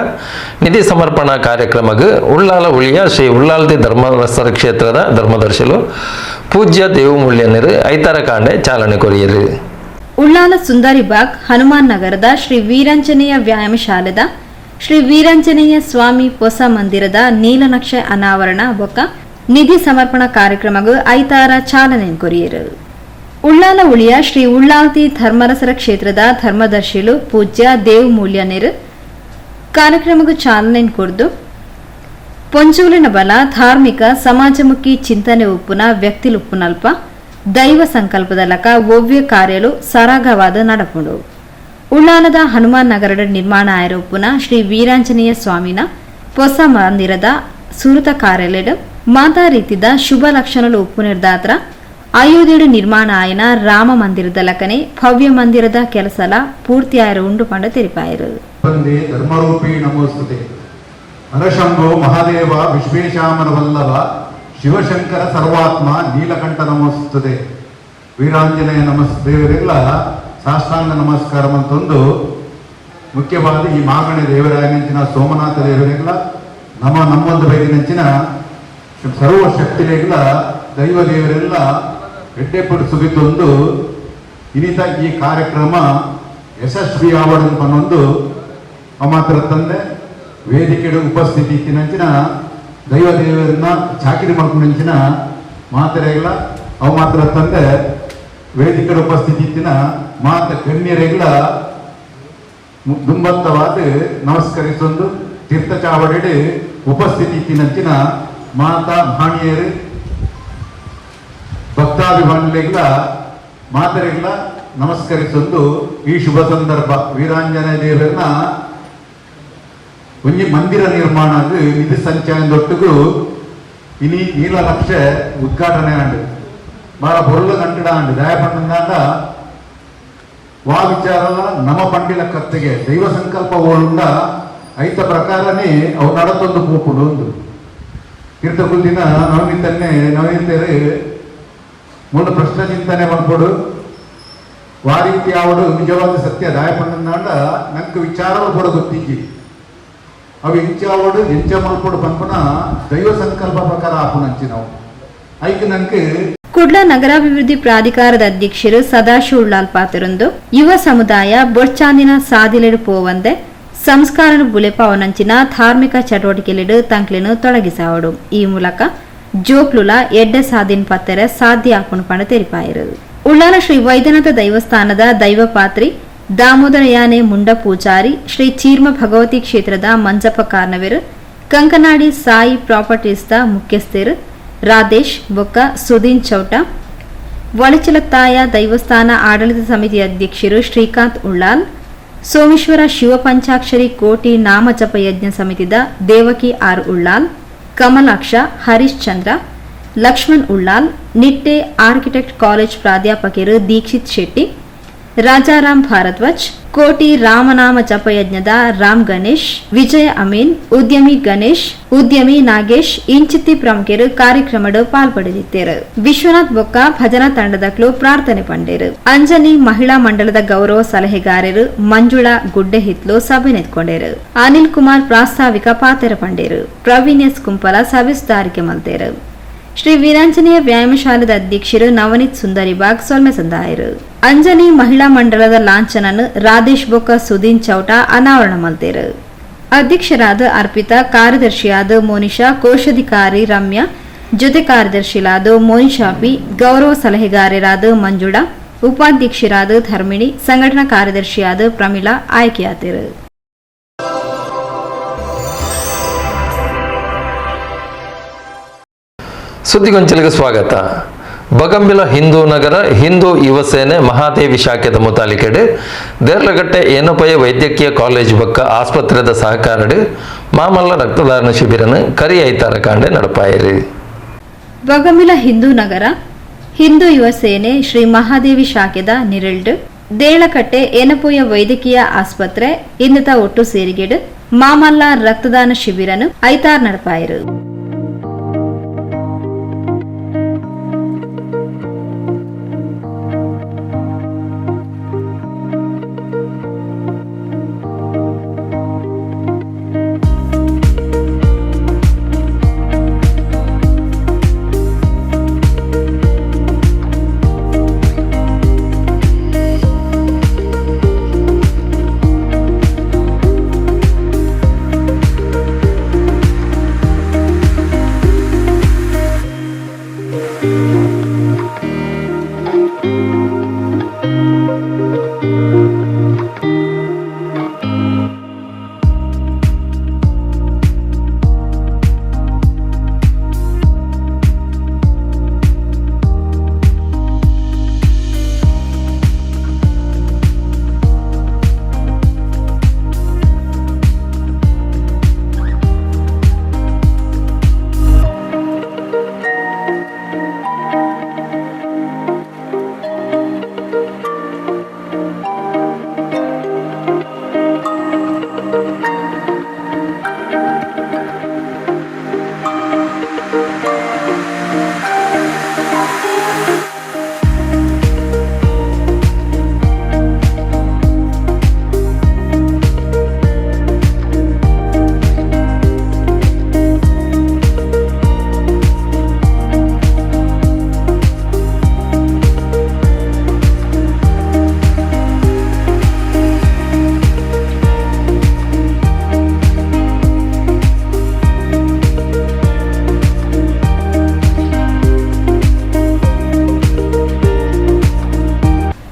ನಿಧಿ ಸಮರ್ಪಣಾ ಕಾರ್ಯಕ್ರಮಕ್ಕೆ ಉಳ್ಳಾಲ ಉಳಿಯ ಶ್ರೀ ಉಳ್ಳಾಲ್ದಿ ಧರ್ಮಸ್ಥಳ ಕ್ಷೇತ್ರದ ಧರ್ಮದರ್ಶಿಲು ಪೂಜ್ಯ ದೇವಮೂಲ್ಯನರು ಐತಾರ ಕಾಂಡೆ ಚಾಲನೆ ಕೊರಿಯರು. ಉಳ್ಳಾಲ ಸುಂದರಿಬಾಗ್ ಹನುಮಾನ್ ನಗರದ ಶ್ರೀ ವೀರಾಂಜನೇಯ ವ್ಯಾಯಾಮಶಾಲೆದ ಶ್ರೀ ವೀರಾಂಜನೇಯ ಸ್ವಾಮಿ ಹೊಸ ಮಂದಿರದ ನೀಲನಕ್ಷೆ ಅನಾವರಣ ಬೊಕ್ಕ ನಿಧಿ ಸಮರ್ಪಣಾ ಕಾರ್ಯಕ್ರಮಕ್ಕೆ ಐತಾರ ಚಾಲನೆ ಕೊರಿಯರು. ಉಳ್ಳಾಲ ಉಳಿಯ ಶ್ರೀ ಉಳ್ಳಾಲ್ತಿ ಧರ್ಮರಸರ ಕ್ಷೇತ್ರದ ಧರ್ಮದರ್ಶಿಲು ಪೂಜ್ಯ ದೇವಮೂಲ್ಯನರು ಕಾರ್ಯಕ್ರಮಕ್ಕೆ ಚಾಲನೆ ಕೊಡ್ದು ಪೊಂಚೂಲಿನ ಬಲ ಧಾರ್ಮಿಕ ಸಮಾಜಮುಖಿ ಚಿಂತನೆ ಉಪ್ಪುನ ವ್ಯಕ್ತಿಲುಪ್ಪುನಲ್ಪ ದೈವ ಸಂಕಲ್ಪದಲಕ ಓವ್ಯ ಕಾರ್ಯಲು ಸರಾಗವಾದ ನಡಪುಂಡು. ಉಳ್ಳಾಲದ ಹನುಮಾನ್ ನಗರದ ನಿರ್ಮಾಣ ಆಯ್ರ ಉಪ್ಪುನ ಶ್ರೀ ವೀರಾಂಜನೇಯ ಸ್ವಾಮಿನ ಹೊಸ ಮಂದಿರದ ಸುರತ ಕಾರ್ಯಾಲಯ ಮಾತಾ ರೀತಿದ ಶುಭ ಲಕ್ಷಣಗಳು ಉಪ್ಪು ನಿರ್ದಾತ್ರ ಅಯೋಧ್ಯೆಡು ನಿರ್ಮಾಣ ಆಯ್ನ ರಾಮ ಮಂದಿರದ ಲಕನೆ ಭವ್ಯ ಮಂದಿರದ ಕೆಲಸಲ ಪೂರ್ತಿ ಆಯ್ರ ಉಂಡು ಪಂಡ ತೆರಿಪಾಯರು. ಧರ್ಮರೂಪಿ ನಮೋಸ್ತುತೆ ಹರಶಂಭೋ ಮಹಾದೇವ ವಿಶ್ವೇಶಾಮನ ವಲ್ಲಭ ಶಿವಶಂಕರ ಸರ್ವಾತ್ಮ ನೀಲಕಂಠ ನಮೋಸ್ತುತೆ. ವೀರಾಂಜನೇಯ ದೇವರೆಲ್ಲ ಸಾಷ್ಟಾಂಗ ನಮಸ್ಕಾರ ಅಂತಂದು ಮುಖ್ಯವಾದ ಈ ಮಾಗಣೆ ದೇವರಾಯನಂಚಿನ ಸೋಮನಾಥ ದೇವರೆಲ್ಲ ನಮ್ಮೊಂದು ಬೈದಿನಂಚಿನ ಸರ್ವಶಕ್ತಿರೆಲ್ಲ ದೈವ ದೇವರೆಲ್ಲ ಎಡ್ಡೆಪಡಿಸುಗಿದ್ದೊಂದು ಇನಿತ ಈ ಕಾರ್ಯಕ್ರಮ ಯಶಸ್ವಿ ಆವಡನ್ನು ಮಾತ್ರ ತಂದೆ ವೇದಿಕೆಯ ಉಪಸ್ಥಿತಿ ಇತ್ತಿನಂಚಿನ ದೈವ ದೇವರನ್ನ ಚಾಕಿರಿ ಮಾಡ್ಕೊಂಡಂಚಿನ ಮಾತರೆಲ್ಲ ಅವು ಮಾತ್ರ ತಂದೆ ವೇದಿಕೆಯ ಉಪಸ್ಥಿತಿ ಇತ್ತಿನ ಮಾತ ಗಣ್ಯರೆಲ್ಲ ದುಂಬತ್ತವಾದ ನಮಸ್ಕರಿಸೊಂದು ತೀರ್ಥ ಚಾವಡಿ ಉಪಸ್ಥಿತಿ ಇತ್ತಿನಂಚಿನ ಮಾತಾ ಭಾಣಿಯರು ಭಕ್ತಾಭಿಮಾನಿಗಳ ಮಾತರೆಲ್ಲ ನಮಸ್ಕರಿಸೊಂದು ಈ ಶುಭ ಸಂದರ್ಭ ವೀರಾಂಜನೇಯ ದೇವರನ್ನ ಒಂಜಿ ಮಂದಿರ ನಿರ್ಮಾಣ ನಿಧಿ ಸಂಚಯನದೊಟ್ಟಿಗೂ ಇನಿ ನೀಲನಕ್ಷೆ ಉದ್ಘಾಟನೆ ಆಂಡು ಬಾಳ ಬೊರ್ಲ ಕಂಟಿಡ ಆಂಡು ದಯಪಂಡ ವಾ ವಿಚಾರಲ ನಮ ಪಂಡಿಲ ಕತ್ತೆಗೆ ದೈವ ಸಂಕಲ್ಪ ಓಳುಂಡ ಐತ ಪ್ರಕಾರನೇ ಅವು ನಡತೊಂದು ಪೂಪುಡು ಒಂದು ತೀರ್ಥಕುಂದಿನ ನವನೀತರೇ ಮೂಲ ಪ್ರಶ್ನೆ ಚಿಂತನೆ ಮಾಡ್ಕೊಡು ವಾ ರೀತಿ ಆವಡು ನಿಜವಾದ ಸತ್ಯ ದಾಯಪಂಡ ನಂಗೆ ವಿಚಾರಗಳು ಕೂಡ ಗೊತ್ತಿಜ್ಜಿ ಅವು ಇಂಚಾವಡು ಎಂಚ ಮಲ್ಪಡು ಪಂಪನ ದೈವ ಸಂಕಲ್ಪ ಪ್ರಕಾರ ಆಪುನಂಚಿ ನಾವು ಐಕ್ ನಂಗೆ ಕುಡ್ಲ ನಗರಾಭಿವೃದ್ಧಿ ಪ್ರಾಧಿಕಾರದ ಅಧ್ಯಕ್ಷರು ಸದಾಶಿವ ಉಳ್ಳಾಲ್ ಪಾತ್ರರೊಂದು ಯುವ ಸಮುದಾಯ ಬೊಡ್ಚಾಂದಿನ ಸಾದಿಲೆಡು ಪೋವಂದೆ ಸಂಸ್ಕಾರನ ಬುಲೆಪ ಅವನಂಚಿನ ಧಾರ್ಮಿಕ ಚಟುವಟಿಕೆಲೆಡು ತಂಕ್ಲೆನು ತೊಡಗಿಸಾವಡು. ಈ ಮೂಲಕ ಜೋಕ್ಲುಲ ಎಡ್ಡೆ ಸಾದಿನ ಪತ್ತೆರೆ ಸಾಧ್ಯ ಆಪುಣ ಪಂಡ ತೆರಿಪಾಯರು. ಉಳ್ಳಾಲ ಶ್ರೀ ವೈದ್ಯನಾಥ ದೈವಸ್ಥಾನದ ದೈವಪಾತ್ರಿ ದಾಮೋದರ ಯಾನೆ ಮುಂಡ ಪೂಜಾರಿ ಶ್ರೀ ಚೀರ್ಮ ಭಗವತಿ ಕ್ಷೇತ್ರದ ಮಂಜಪ್ಪ ಕಾರ್ನವೇರು ಕಂಕನಾಡಿ ಸಾಯಿ ಪ್ರಾಪರ್ಟೀಸ್ದ ಮುಖ್ಯಸ್ಥರು ರಾಧೇಶ್ ಬೊಕ್ಕ ಸುದೀನ್ ಚೌಟ ವಳಚಲತ್ತಾಯ ದೈವಸ್ಥಾನ ಆಡಳಿತ ಸಮಿತಿ ಅಧ್ಯಕ್ಷರು ಶ್ರೀಕಾಂತ್ ಉಳ್ಳಾಲ್ ಸೋಮೇಶ್ವರ ಶಿವಪಂಚಾಕ್ಷರಿ ಕೋಟಿ ನಾಮ ಜಪ ಯಜ್ಞ ಸಮಿತಿದ ದೇವಕಿ ಆರ್ ಉಳ್ಳಾಲ್ ಕಮಲಾಕ್ಷ ಹರೀಶ್ ಚಂದ್ರ ಲಕ್ಷ್ಮಣ್ ಉಳ್ಳಾಲ್ ನಿಟ್ಟೆ ಆರ್ಕಿಟೆಕ್ಟ್ ಕಾಲೇಜ್ ಪ್ರಾಧ್ಯಾಪಕರು ದೀಕ್ಷಿತ್ ಶೆಟ್ಟಿ ರಾಜಾರಾಮ್ ಭಾರದ್ವಾಜ್ ಕೋಟಿ ರಾಮನಾಮ ಜಪಯಜ್ಞದ ರಾಮ್ ಗಣೇಶ್ ವಿಜಯ ಅಮೀನ್ ಉದ್ಯಮಿ ಗಣೇಶ್ ಉದ್ಯಮಿ ನಾಗೇಶ್ ಇಂಚಿತ್ತಿ ಪ್ರಮುಖರು ಕಾರ್ಯಕ್ರಮದ ಪಾಲ್ಪಡಲಿದ್ದಾರೆ. ವಿಶ್ವನಾಥ್ ಬೊಕ್ಕ ಭಜನಾ ತಂಡದಕ್ಲು ಪ್ರಾರ್ಥನೆ ಪಂಡೇರು. ಅಂಜನಿ ಮಹಿಳಾ ಮಂಡಲದ ಗೌರವ ಸಲಹೆಗಾರರು ಮಂಜುಳಾ ಗುಡ್ಡೆ ಹಿತ್ಲು ಸಭೆ ನೆತ್ಕೊಂಡೇರು. ಅನಿಲ್ ಕುಮಾರ್ ಪ್ರಾಸ್ತಾವಿಕ ಪಾತ್ರ ಪಂಡೇರು. ಪ್ರವೀಣ್ ಎಸ್ ಕುಂಪಲ ಸವಿಸ್ತಾರಿಕೆ ಮಲ್ತೇರು. ಶ್ರೀ ವೀರಾಂಜನೇಯ ವ್ಯಾಯಾಮಶಾಲೆದ ಅಧ್ಯಕ್ಷರು ನವನೀತ್ ಸುಂದರಿಬಾಗ್ ಸೊಲ್ಮೆ ಸಂದಾಯರು. ಅಂಜನಿ ಮಹಿಳಾ ಮಂಡಲದ ಲಾಂಛನನ್ನು ರಾಧೇಶ್ ಬೊಕ್ಕ ಸುದೀನ್ ಚೌಟ ಅನಾವರಣ ಮಲ್ತೇರು. ಅಧ್ಯಕ್ಷರಾದ ಅರ್ಪಿತಾ, ಕಾರ್ಯದರ್ಶಿಯಾದ ಮೋನಿಶಾ, ಕೋಶಾಧಿಕಾರಿ ರಮ್ಯಾ, ಜೊತೆ ಕಾರ್ಯದರ್ಶಿಲಾದ ಮೋನಿಶಾ ಪಿ, ಗೌರವ ಸಲಹೆಗಾರರಾದ ಮಂಜುಳಾ, ಉಪಾಧ್ಯಕ್ಷರಾದ ಧರ್ಮಿಣಿ, ಸಂಘಟನಾ ಕಾರ್ಯದರ್ಶಿಯಾದ ಪ್ರಮೀಳಾ ಆಯ್ಕೆಯಾದರು. ಸುದ್ದಿಗೊಂಚಲಿಗೆ ಸ್ವಾಗತ. ಬಗಂಬಿಲ ಹಿಂದೂ ನಗರ ಹಿಂದೂ ಯುವ ಸೇನೆ ಮಹಾದೇವಿ ಶಾಖೆದ ಮುತಾಲಿಕೆಡು ದೇರ್ಲಗಟ್ಟೆ ಏನಪಯ ವೈದ್ಯಕೀಯ ಕಾಲೇಜ್ ಬಕ್ಕ ಆಸ್ಪತ್ರೆದ ಸಹಕಾರಡು ಮಾಮಲ್ಲ ರಕ್ತದಾನ ಶಿಬಿರನು ಕರಿ ಐತಾರ ಕಾಂಡೆ ನಡಪಾಯಿರಿ. ಬಗಂಬಿಲ ಹಿಂದೂ ನಗರ ಹಿಂದೂ ಯುವ ಸೇನೆ ಶ್ರೀ ಮಹಾದೇವಿ ಶಾಖೆದ ನಿರಳ್ಡು ದೇಳಕಟ್ಟೆ ಏನಪೋಯ ವೈದ್ಯಕೀಯ ಆಸ್ಪತ್ರೆ ಇಂದತ ಒಟ್ಟು ಸೇರಿಗೆಡು ಮಾಮಲ್ಲ ರಕ್ತದಾನ ಶಿಬಿರನು ಐತಾರ್ ನಡಪಾಯಿರು.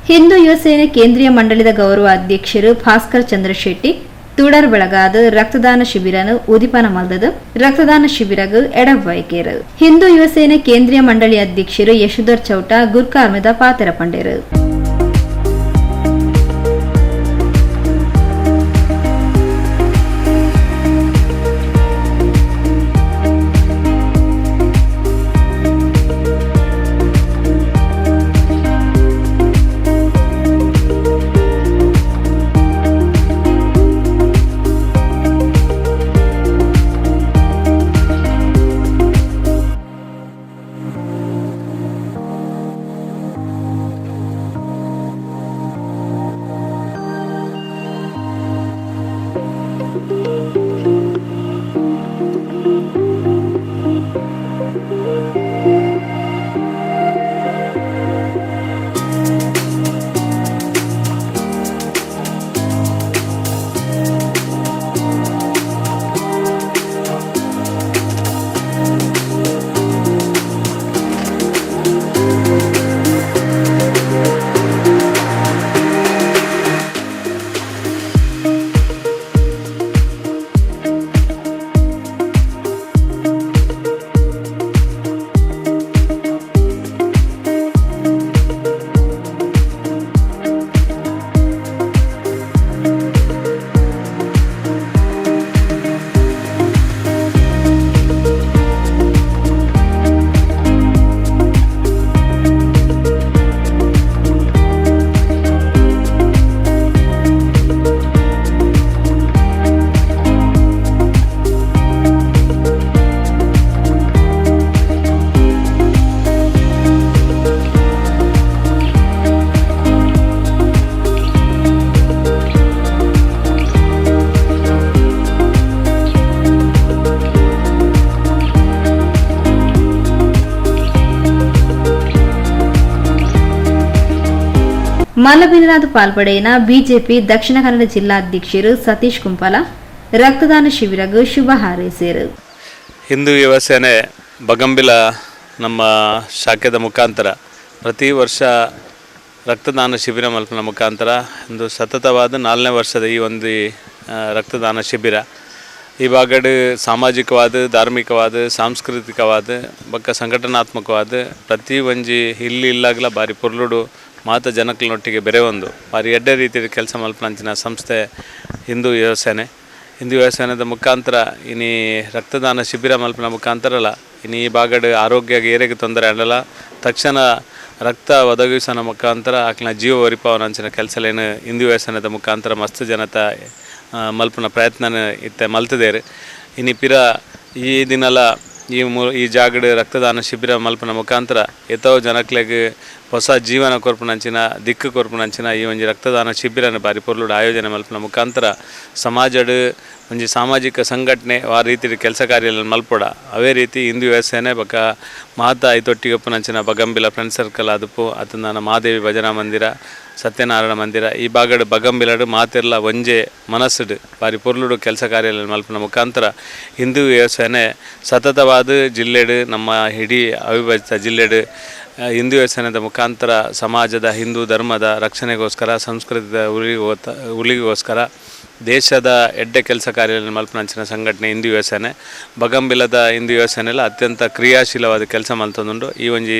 ಹಿಂದೂ ಯುವ ಸೇನೆ ಕೇಂದ್ರೀಯ ಮಂಡಳಿದ ಗೌರವ ಅಧ್ಯಕ್ಷರು ಭಾಸ್ಕರ್ ಚಂದ್ರ ಶೆಟ್ಟಿ ತುಡರ್ ಬೆಳಗಾದ ರಕ್ತದಾನ ಶಿಬಿರನು ಉದಿಪನ ಮಲ್ದದು ರಕ್ತದಾನ ಶಿಬಿರಗು ಎಡವೈಕೇರು. ಹಿಂದೂ ಯುವ ಸೇನೆ ಕೇಂದ್ರೀಯ ಮಂಡಳಿ ಅಧ್ಯಕ್ಷರು ಯಶೋಧರ್ ಚೌಟ ಗುರ್ಕಾರ್ಮಿದ ಪಾತೆರ ಪಂಡೇರು. ಮಲ್ಲಬಿನರಾದ ಪಾಲ್ಪಡೆಯಿನ ಬಿಜೆಪಿ ದಕ್ಷಿಣ ಕನ್ನಡ ಜಿಲ್ಲಾಧ್ಯಕ್ಷರು ಸತೀಶ್ ಕುಂಪಲ ರಕ್ತದಾನ ಶಿಬಿರಗೂ ಶುಭ ಹಾರೈಸಿದರು. ಹಿಂದೂ ಯುವ ಸೇನೆ ಬಗಂಬಿಲ ನಮ್ಮ ಶಾಖೆದ ಮುಖಾಂತರ ಪ್ರತಿ ವರ್ಷ ರಕ್ತದಾನ ಶಿಬಿರ ಮಲ್ಪನ ಮುಖಾಂತರ ಒಂದು ಸತತವಾದ 4ನೇ ವರ್ಷದ ಈ ಒಂದು ರಕ್ತದಾನ ಶಿಬಿರ ಈ ಬಾಗಡ್ ಸಾಮಾಜಿಕವಾದ ಧಾರ್ಮಿಕವಾದ ಸಾಂಸ್ಕೃತಿಕವಾದ ಬೊಕ್ಕ ಸಂಘಟನಾತ್ಮಕವಾದ ಪ್ರತಿ ಒಂಜಿ ಇಲ್ಲಿ ಇಲ್ಲಾಗಲ ಬಾರಿ ಪೊರ್ಲುಡು ಮಾತ ಜನಕ್ಲನೊಟ್ಟಿಗೆ ಬೆರೆವೊಂದು ಬಾರಿ ಎಡ್ಡೆ ರೀತಿಯ ಕೆಲಸ ಮಲ್ಪನಂಚಿನ ಸಂಸ್ಥೆ ಹಿಂದೂ ಯುವ ಸೇನೆ. ಹಿಂದೂ ಯುವ ಸೇನೆದ ಮುಖಾಂತರ ಇನಿ ರಕ್ತದಾನ ಶಿಬಿರ ಮಲ್ಪನ ಮುಖಾಂತರಲ್ಲ ಇನ್ನು ಈ ಬಾಗಡ್ ಆರೋಗ್ಯ ಏರೆಗೆ ತೊಂದರೆ ಆಗಲ್ಲ ತಕ್ಷಣ ರಕ್ತ ಒದಗಿಸೋನ ಮುಖಾಂತರ ಆಕ್ಲಿನ ಜೀವ ಒರಿಪಾವನಂಚಿನ ಕೆಲಸಲೇನು ಹಿಂದೂ ಯುವ ಸೇನೆದ ಮುಖಾಂತರ ಮಸ್ತ್ ಜನತ ಮಲ್ಪನ ಪ್ರಯತ್ನ ಇತ್ತೆ ಮಲ್ತದೇರು. ಇನ್ನು ಪಿರ ಈ ದಿನಲ ಈ ಜಾಗಡ್ ರಕ್ತದಾನ ಶಿಬಿರ ಮಲ್ಪನ ಮುಖಾಂತರ ಎತ್ತೋ ಜನಕ್ಲೆಗ್ ಹೊಸ ಜೀವನ ಕೊರ್ಪುನಂಚಿನ ದಿಕ್ಕು ಕೊರ್ಪುನಂಚಿನ ಈ ಒಂಜಿ ರಕ್ತದಾನ ಶಿಬಿರನ ಬಾರಿ ಪೊರ್ಲುಡು ಆಯೋಜನೆ ಮಲ್ಪನ ಮುಖಾಂತರ ಸಮಾಜಡ್ ಒಂಜಿ ಸಾಮಾಜಿಕ ಸಂಘಟನೆ ಆ ರೀತಿ ಕೆಲಸ ಕಾರ್ಯ ಮಲ್ಪೊಡ ಅವೇ ರೀತಿ ಹಿಂದೂ ಯುವ ಸೇನೆ ಬೊಕ್ಕ ಮಾತಾ ಐತೊಟ್ಟಿಗೊಪ್ಪುನಂಚಿನ ಬಗಂಬಿಲ ಫ್ರೆಂಡ್ ಸರ್ಕಲ್ ಆದುಪ್ಪು ಅತಂದಾನ ಮಹಾದೇವಿ ಭಜನಾ ಮಂದಿರ ಸತ್ಯನಾರಾಯಣ ಮಂದಿರ ಈ ಬಾಗಡ್ ಬಗಂಬಿಲಡು ಮಾತೆರ್ಲ ಒಂಜೆ ಮನಸ್ಸುಡು ಬಾರಿ ಪೊರ್ಲುಡು ಕೆಲಸ ಕಾರ್ಯ ಮಲ್ಪನ ಮುಖಾಂತರ ಹಿಂದೂ ಯುವ ಸೇನೆ ಸತತವಾದ ಜಿಲ್ಲೆಡು ನಮ್ಮ ಇಡೀ ಅವಿಭಜಿತ ಜಿಲ್ಲೆಡು ಹಿಂದೂ ಯುವ ಸೇನೆದ ಮುಖಾಂತರ ಸಮಾಜದ ಹಿಂದೂ ಧರ್ಮದ ರಕ್ಷಣೆಗೋಸ್ಕರ ಸಂಸ್ಕೃತಿದ ಉಳಿಗೋಸ್ಕರ ದೇಶದ ಎಡ್ಡೆ ಕೆಲಸ ಕಾರ್ಯ ಮಲ್ಪನಂಚಿನ ಸಂಘಟನೆ ಹಿಂದೂ ಯುವ ಸೇನೆ. ಬಗಂಬಿಲದ ಹಿಂದೂ ಯುವ ಸೇನೆಲ್ಲ ಅತ್ಯಂತ ಕ್ರಿಯಾಶೀಲವಾದ ಕೆಲಸ ಮಲ್ತೊಂದುಂಡು. ಈ ಒಂಜಿ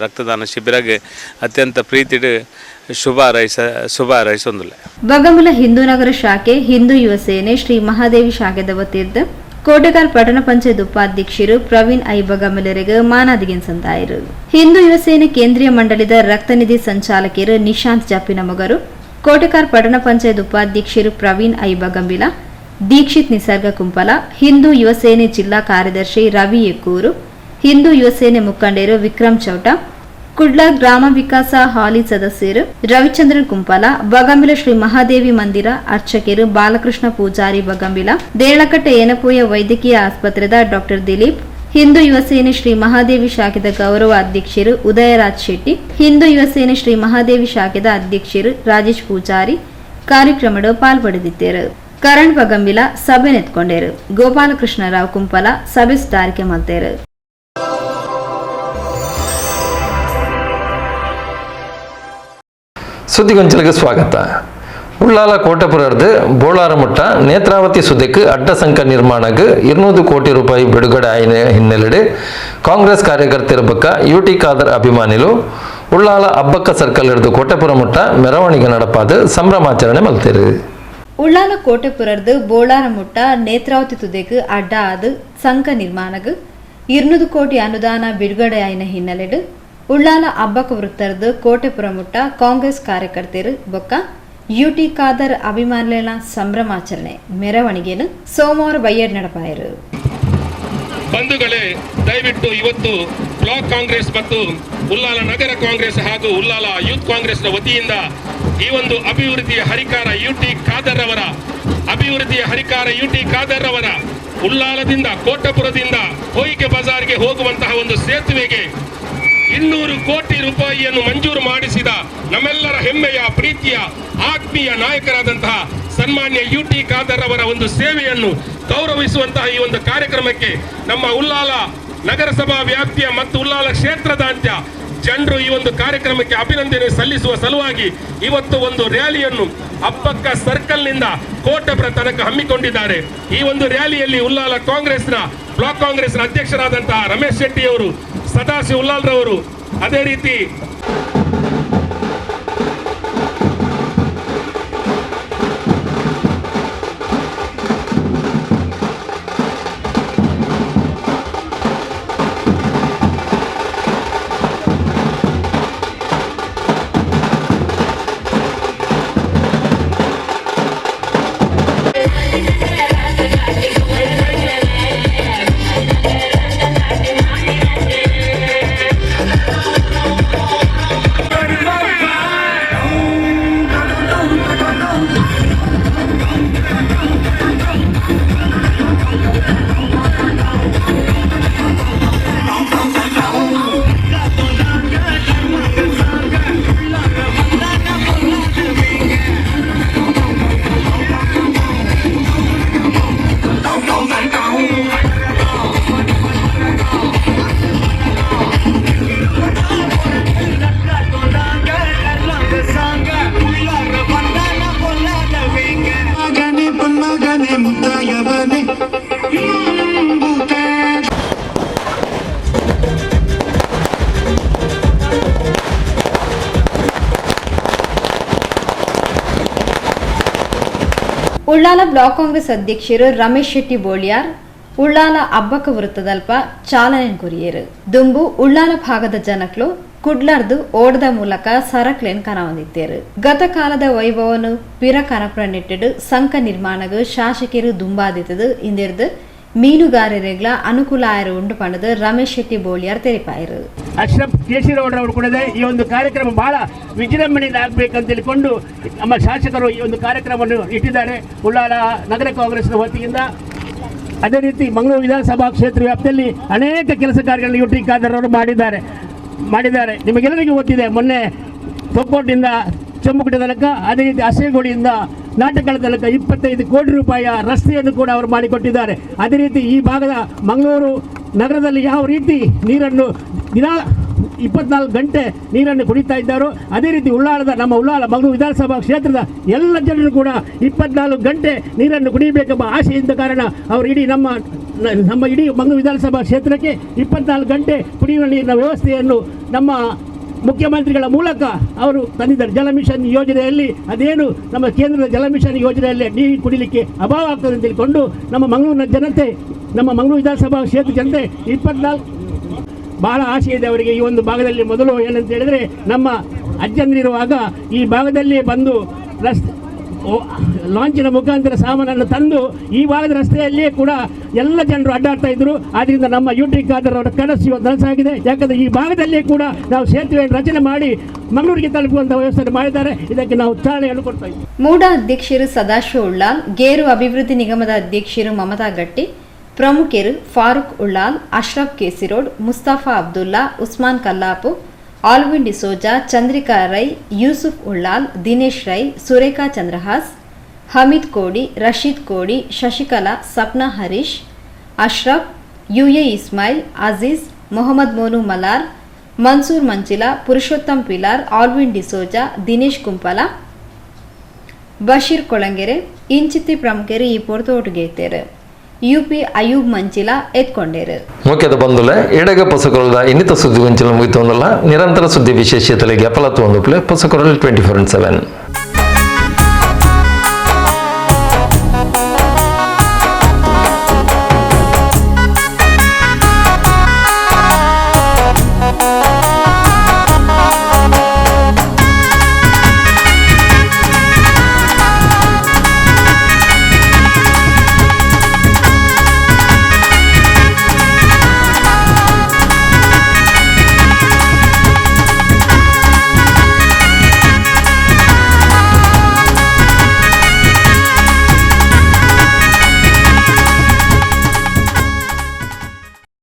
ರಕ್ತದಾನ ಶಿಬಿರಗೆ ಅತ್ಯಂತ ಪ್ರೀತಿಡು ಶುಭ ಹಾರೈಸೊಂದುಲ್ಲೆ. ಬಗಂಬಿಲ ಹಿಂದೂ ನಗರ ಶಾಖೆ ಹಿಂದೂ ಯುವ ಸೇನೆ ಶ್ರೀ ಮಹಾದೇವಿ ಶಾಖೆದ ವತಿಯಿಂದ ಕೋಟೆಕಾಲ್ ಪಟ್ಟಣ ಪಂಚಾಯತ್ ಉಪಾಧ್ಯಕ್ಷರು ಪ್ರವೀಣ್ ಐ ಬಗಂಬಿಲರಿಗೆ ಮಾನಾದಿಗೆನ್ ಸಂದಾಯರು. ಹಿಂದೂ ಯುವ ಸೇನೆ ಕೇಂದ್ರೀಯ ಮಂಡಳಿದ ರಕ್ತನಿಧಿ ಸಂಚಾಲಕರು ನಿಶಾಂತ್ ಜಪ್ಪಿನ ಮಗರು, ಕೋಟೆಕಾರ್ ಪಟ್ಟಣ ಪಂಚಾಯತ್ ಉಪಾಧ್ಯಕ್ಷರು ಪ್ರವೀಣ್ ಐ ಬಗಂಬಿಲ, ದೀಕ್ಷಿತ್ ನಿಸರ್ಗ ಕುಂಪಲ, ಹಿಂದೂ ಯುವ ಸೇನೆ ಜಿಲ್ಲಾ ಕಾರ್ಯದರ್ಶಿ ರವಿ ಎಕ್ಕೂರು, ಹಿಂದೂ ಯುವ ಸೇನೆ ಮುಖಂಡರು ವಿಕ್ರಮ್ ಚೌಟ, ಕುಡ್ಲ ಗ್ರಾಮ ವಿಕಾಸ ಹಾಲಿ ಸದಸ್ಯರು ರವಿಚಂದ್ರನ್ ಕುಂಪಲ, ಬಗಂಬಿಲ ಶ್ರೀ ಮಹಾದೇವಿ ಮಂದಿರ ಅರ್ಚಕರು ಬಾಲಕೃಷ್ಣ ಪೂಜಾರಿ ಬಗಂಬಿಲ, ದೇಳಕಟ್ಟೆ ಏನಪೋಯ ವೈದ್ಯಕೀಯ ಆಸ್ಪತ್ರೆದ ಡಾಕ್ಟರ್ ದಿಲೀಪ್, ಹಿಂದೂ ಯುವ ಸೇನೆ ಶ್ರೀ ಮಹಾದೇವಿ ಶಾಖೆದ ಗೌರವ ಅಧ್ಯಕ್ಷರು ಉದಯರಾಜ್ ಶೆಟ್ಟಿ, ಹಿಂದೂ ಯುವ ಸೇನೆ ಶ್ರೀ ಮಹಾದೇವಿ ಶಾಖೆದ ಅಧ್ಯಕ್ಷರು ರಾಜೇಶ್ ಪೂಜಾರಿ ಕಾರ್ಯಕ್ರಮದ ಪಾಲ್ಪಡೆದಿದ್ದರು. ಕರಣ್ ಬಗಂಬಿಲ ಸಭೆ ನೆತ್ಕೊಂಡರು. ಗೋಪಾಲಕೃಷ್ಣರಾವ್ ಕುಂಪಲ ಸಭೆ ಸುಧಾರಿಕೆ ಮಾಡ್ತಾರೆ. ಸುದ್ದಿಗೊಂಚಲಿಗೆ ಸ್ವಾಗತ. ಉಳ್ಳಾಲ ಕೋಟಪುರದ ಬೋಳಾರಮುಟ್ಟ ನೇತ್ರಾವತಿ ಸುದ್ದಿಗೆ ಅಡ್ಡ ಸಂಕ ನಿರ್ಮಾಣಕ್ಕೆ 200 ಕೋಟಿ ರೂಪಾಯಿ ಬಿಡುಗಡೆ ಆಯ್ನ ಹಿನ್ನೆಲೆಡೆ ಕಾಂಗ್ರೆಸ್ ಕಾರ್ಯಕರ್ತರ ಬಕ್ಕ ಯುಟಿ ಖಾದರ್ ಅಭಿಮಾನಿಗಳು ಉಳ್ಳಾಲ ಅಬ್ಬಕ್ಕ ಸರ್ಕಲ್ ಹಿಡಿದು ಕೋಟೆಪುರ ಮುಟ್ಟ ಮೆರವಣಿಗೆ ನಡಪಾದ ಸಂಭ್ರಮಾಚರಣೆ ಮಲ್ತೇರು. ಉಳ್ಳಾಲ ಕೋಟೆಪುರದ ಬೋಳಾರಮುಟ್ಟ ನೇತ್ರಾವತಿ ತುದಿಗೆ ಅಡ್ಡ ಆದ ಸಂಕ ನಿರ್ಮಾಣಕ್ಕೆ 200 ಕೋಟಿ ಅನುದಾನ ಬಿಡುಗಡೆ ಆಯ್ನ ಹಿನ್ನೆಲೆಡೆ ಉಳ್ಳಾಲ ಅಬ್ಬಕ್ಕ ವೃತ್ತದ ಕೋಟೆಪುರ ಮುಟ್ಟ ಕಾಂಗ್ರೆಸ್ ಕಾರ್ಯಕರ್ತರು ಬೊಕ್ಕ ಯುಟಿ ಖಾದರ್ ಅಭಿಮಾನಿಗಳ ಸಂಭ್ರಮಾಚರಣೆ ಮೆರವಣಿಗೆಯನ್ನು ಸೋಮವಾರ ಬಯ್ಯಡ್ ನಡಪಾಯರು. ಬಂಧುಗಳೇ, ದಯವಿಟ್ಟು ಇವತ್ತು ಬ್ಲಾಕ್ ಕಾಂಗ್ರೆಸ್ ಮತ್ತು ಉಳ್ಳಾಲ ನಗರ ಕಾಂಗ್ರೆಸ್ ಹಾಗೂ ಉಳ್ಳಾಲ ಯೂತ್ ಕಾಂಗ್ರೆಸ್ನ ವತಿಯಿಂದ ಈ ಒಂದು ಅಭಿವೃದ್ಧಿಯ ಹರಿಕಾರ ಯುಟಿ ಖಾದರ್ ಅವರ ಉಳ್ಳಾಲದಿಂದ ಕೋಟಪುರದಿಂದ ಹೊಯ್ಗೆ ಬಜಾರ್ಗೆ ಹೋಗುವಂತಹ ಒಂದು ಸೇತುವೆಗೆ 200 ಕೋಟಿ ರೂಪಾಯಿಯನ್ನು ಮಂಜೂರು ಮಾಡಿಸಿದ ನಮ್ಮೆಲ್ಲರ ಹೆಮ್ಮೆಯ ಪ್ರೀತಿಯ ಆತ್ಮೀಯ ನಾಯಕರಾದಂತಹ ಸನ್ಮಾನ್ಯ ಯುಟಿ ಖಾದರ್ ಅವರ ಒಂದು ಸೇವೆಯನ್ನು ಗೌರವಿಸುವಂತಹ ಈ ಒಂದು ಕಾರ್ಯಕ್ರಮಕ್ಕೆ ನಮ್ಮ ಉಳ್ಳಾಲ ನಗರಸಭಾ ವ್ಯಾಪ್ತಿಯ ಮತ್ತು ಉಳ್ಳಾಲ ಕ್ಷೇತ್ರದಾದ್ಯಂತ ಜನರು ಈ ಒಂದು ಕಾರ್ಯಕ್ರಮಕ್ಕೆ ಅಭಿನಂದನೆ ಸಲ್ಲಿಸುವ ಸಲುವಾಗಿ ಇವತ್ತು ಒಂದು ರ್ಯಾಲಿಯನ್ನು ಅಬ್ಬಕ್ಕ ಸರ್ಕಲ್ನಿಂದ ಕೋಟೆಪುರ ತನಕ ಹಮ್ಮಿಕೊಂಡಿದ್ದಾರೆ. ಈ ಒಂದು ರ್ಯಾಲಿಯಲ್ಲಿ ಉಳ್ಳಾಲ ಕಾಂಗ್ರೆಸ್ನ ಬ್ಲಾಕ್ ಕಾಂಗ್ರೆಸ್ನ ಅಧ್ಯಕ್ಷರಾದಂತಹ ರಮೇಶ್ ಶೆಟ್ಟಿ ಅವರು, ಸದಾಶಿವ ಉಳ್ಳಾಲ್ರವರು, ಅದೇ ರೀತಿ ಉಳ್ಳಾಲ ಬ್ಲಾಕ್ ಕಾಂಗ್ರೆಸ್ ಅಧ್ಯಕ್ಷರು ರಮೇಶ್ ಶೆಟ್ಟಿ ಬೋಳಿಯಾರ್ ಉಳ್ಳಾಲ ಅಬ್ಬಕ ವೃತ್ತದಲ್ಪ ಚಾಲನೆ ಕೊರಿಯರು ದುಂಬು ಉಳ್ಳಾಲ ಭಾಗದ ಜನಕ್ಲು ಕುಡ್ಲರ್ದು ಓಡದ ಮೂಲಕ ಸರಕ್ಲೇನ್ ಕನವೊಂದಿತ್ತೇರು ಗತ ಕಾಲದ ವೈಭವನು ಪಿರ ಕನಪ್ರನಿಟ್ಟಿಡು ಸಂಕ ನಿರ್ಮಾಣಗ ಶಾಸಕರು ದುಂಬಾದಿತ್ತದು ಇಂದಿರ್ದು ಮೀನುಗಾರರಿಗಳ ಅನುಕೂಲ ಆಯರು ಉಂಟು ಪಂಡದು ರಮೇಶ್ ಶೆಟ್ಟಿ ಬೋಳಿಯಾರ್ ತೆರಿಪಾಯರು. ಅಶ್ರಫ್ ಕೇಶಿರವರು ಕೂಡ ಈ ಒಂದು ಕಾರ್ಯಕ್ರಮ ಬಹಳ ವಿಜೃಂಭಣೆಯಿಂದ ಆಗಬೇಕಂತ ಹೇಳಿಕೊಂಡು ನಮ್ಮ ಶಾಸಕರು ಈ ಒಂದು ಕಾರ್ಯಕ್ರಮವನ್ನು ಇಟ್ಟಿದ್ದಾರೆ ಉಳ್ಳಾಲ ನಗರ ಕಾಂಗ್ರೆಸ್ನ ವತಿಯಿಂದ. ಅದೇ ರೀತಿ ಮಂಗಳೂರು ವಿಧಾನಸಭಾ ಕ್ಷೇತ್ರ ವ್ಯಾಪ್ತಿಯಲ್ಲಿ ಅನೇಕ ಕೆಲಸ ಕಾರ್ಯಗಳನ್ನು ಯುಟಿ ಖಾದರ್ ಅವರು ಮಾಡಿದ್ದಾರೆ. ನಿಮಗೆಲ್ಲರಿಗೂ ಗೊತ್ತಿದೆ, ಮೊನ್ನೆ ತೊಕ್ಕೋಟಿಂದ ಚೊಂಬುಕುಟ ತನಕ, ಅದೇ ರೀತಿ ಅಸೇಗೋಡಿಯಿಂದ ನಾಟಕಳ ತನಕ 25 ಕೋಟಿ ರೂಪಾಯಿಯ ರಸ್ತೆಯನ್ನು ಕೂಡ ಅವರು ಮಾಡಿಕೊಟ್ಟಿದ್ದಾರೆ. ಅದೇ ರೀತಿ ಈ ಭಾಗದ ಮಂಗಳೂರು ನಗರದಲ್ಲಿ ಯಾವ ರೀತಿ ನೀರನ್ನು ದಿನ 24 ಗಂಟೆ ನೀರನ್ನು ಕುಡಿತಾ ಇದ್ದಾರೋ, ಅದೇ ರೀತಿ ನಮ್ಮ ಉಳ್ಳಾಲ ಮಂಗಳೂರು ವಿಧಾನಸಭಾ ಕ್ಷೇತ್ರದ ಎಲ್ಲ ಜನರು ಕೂಡ 24 ಗಂಟೆ ನೀರನ್ನು ಕುಡಿಯಬೇಕೆಂಬ ಆಶೆಯಿಂದ ಕಾರಣ ಅವರು ಇಡೀ ನಮ್ಮ ಇಡೀ ಮಂಗಳೂರು ವಿಧಾನಸಭಾ ಕ್ಷೇತ್ರಕ್ಕೆ 24 ಗಂಟೆ ಕುಡಿಯುವ ನೀರಿನ ವ್ಯವಸ್ಥೆಯನ್ನು ನಮ್ಮ ಮುಖ್ಯಮಂತ್ರಿಗಳ ಮೂಲಕ ಅವರು ತಂದಿದ್ದಾರೆ. ಜಲ ಮಿಷನ್ ಯೋಜನೆಯಲ್ಲಿ ಅದೇನು ನಮ್ಮ ಕೇಂದ್ರದ ಜಲ ಮಿಷನ್ ಯೋಜನೆಯಲ್ಲಿ ನೀರು ಕುಡಿಲಿಕ್ಕೆ ಅಭಾವ ಆಗ್ತದೆ ಅಂತ ತಿಳ್ಕೊಂಡು ನಮ್ಮ ಮಂಗಳೂರಿನ ಜನತೆ, ನಮ್ಮ ಮಂಗಳೂರು ವಿಧಾನಸಭಾ ಕ್ಷೇತ್ರ ಜನತೆ 24 ಬಹಳ ಆಸೆ ಇದೆ ಅವರಿಗೆ. ಈ ಒಂದು ಭಾಗದಲ್ಲಿ ಮೊದಲು ಏನಂತ ಹೇಳಿದರೆ, ನಮ್ಮ ಅಜ್ಜಂದಿರುವಾಗ ಈ ಭಾಗದಲ್ಲಿ ಬಂದು ಲಾಂಚಿನ ಮುಖಾಂತರ ಸಾಮಾನನ್ನು ತಂದು ಈ ಭಾಗದ ರಸ್ತೆಯಲ್ಲಿಯೇ ಕೂಡ ಎಲ್ಲ ಜನರು ಅಡ್ಡಾಡ್ತಾ ಇದ್ರು. ಆದ್ದರಿಂದ ನಮ್ಮ ಯುಟಿ ಖಾದರ್ ಅವರ ಕನಸು ಇವತ್ತು ನನಸಾಗಿದೆ. ಯಾಕಂದರೆ ಈ ಭಾಗದಲ್ಲಿಯೇ ಕೂಡ ನಾವು ಸೇತುವೆಯನ್ನು ರಚನೆ ಮಾಡಿ ಮಂಗಳೂರಿಗೆ ತಲುಪುವಂಥ ವ್ಯವಸ್ಥೆ ಮಾಡಿದ್ದಾರೆ. ಇದಕ್ಕೆ ನಾವು ಚಾಲನೆಯನ್ನು ಕೊಡ್ತಾ ಇದ್ದೀವಿ. ಮೂಡ ಅಧ್ಯಕ್ಷರು ಸದಾಶಿವ ಉಳ್ಳಾಲ್, ಗೇರು ಅಭಿವೃದ್ಧಿ ನಿಗಮದ ಅಧ್ಯಕ್ಷರು ಮಮತಾ ಗಟ್ಟಿ, ಪ್ರಮುಖರು ಫಾರೂಕ್ ಉಳ್ಳಾಲ್, ಅಶ್ರಫ್ ಕೇಸಿರೋಡ್, ಮುಸ್ತಫಾ ಅಬ್ದುಲ್ಲಾ, ಉಸ್ಮಾನ್ ಕಲ್ಲಾಪು, ಆಲ್ವಿನ್ ಡಿಸೋಜಾ, ಚಂದ್ರಿಕಾ ರೈ, ಯೂಸುಫ್ ಉಳ್ಳಾಲ್, ದಿನೇಶ್ ರೈ, ಸುರೇಖಾ ಚಂದ್ರಹಾಸ್, ಹಮೀದ್ ಕೋಡಿ, ರಶೀದ್ ಕೋಡಿ, ಶಶಿಕಲಾ, ಸಪ್ನಾ ಹರೀಶ್, ಅಶ್ರಫ್, ಯುಎ ಇಸ್ಮಾಯಿಲ್, ಅಜೀಜ್, ಮೊಹಮ್ಮದ್ ಮೋನು ಮಲಾರ್, ಮನ್ಸೂರ್ ಮಂಚಿಲಾ, ಪುರುಷೋತ್ತಮ್ ಪಿಲಾರ್, ಆಲ್ವಿನ್ ಡಿಸೋಜಾ, ದಿನೇಶ್ ಕುಂಪಲ, ಬಶೀರ್ ಕೊಳಂಗೆರೆ ಇಂಚಿತ್ತಿ ಪ್ರಮುಖರು ಈ ಪೊರ್ತೋಟಿಗೆ ಇತ್ತೇರು. ಯುಪಿ ಅಯೂಬ್ ಮಂಚಿಲ ಎತ್ಕೊಂಡೇರು. ಮುಖ್ಯದ ಬಂಧುಲೆ ಎಡಗ ಪೊಸಕೊರಲ ಇನ್ನಿತ ಸುದ್ದಿ ಗೊಂಚಲ ಮುಗಿತೊಂದಲ್ಲ ನಿರಂತರ ಸುದ್ದಿ ವಿಶೇಷತೆಗೆ ಅಪಲತ್ತು ಒಂದು ಪ್ಲೇ ಪೊಸಕೊರಲ್ 24/7.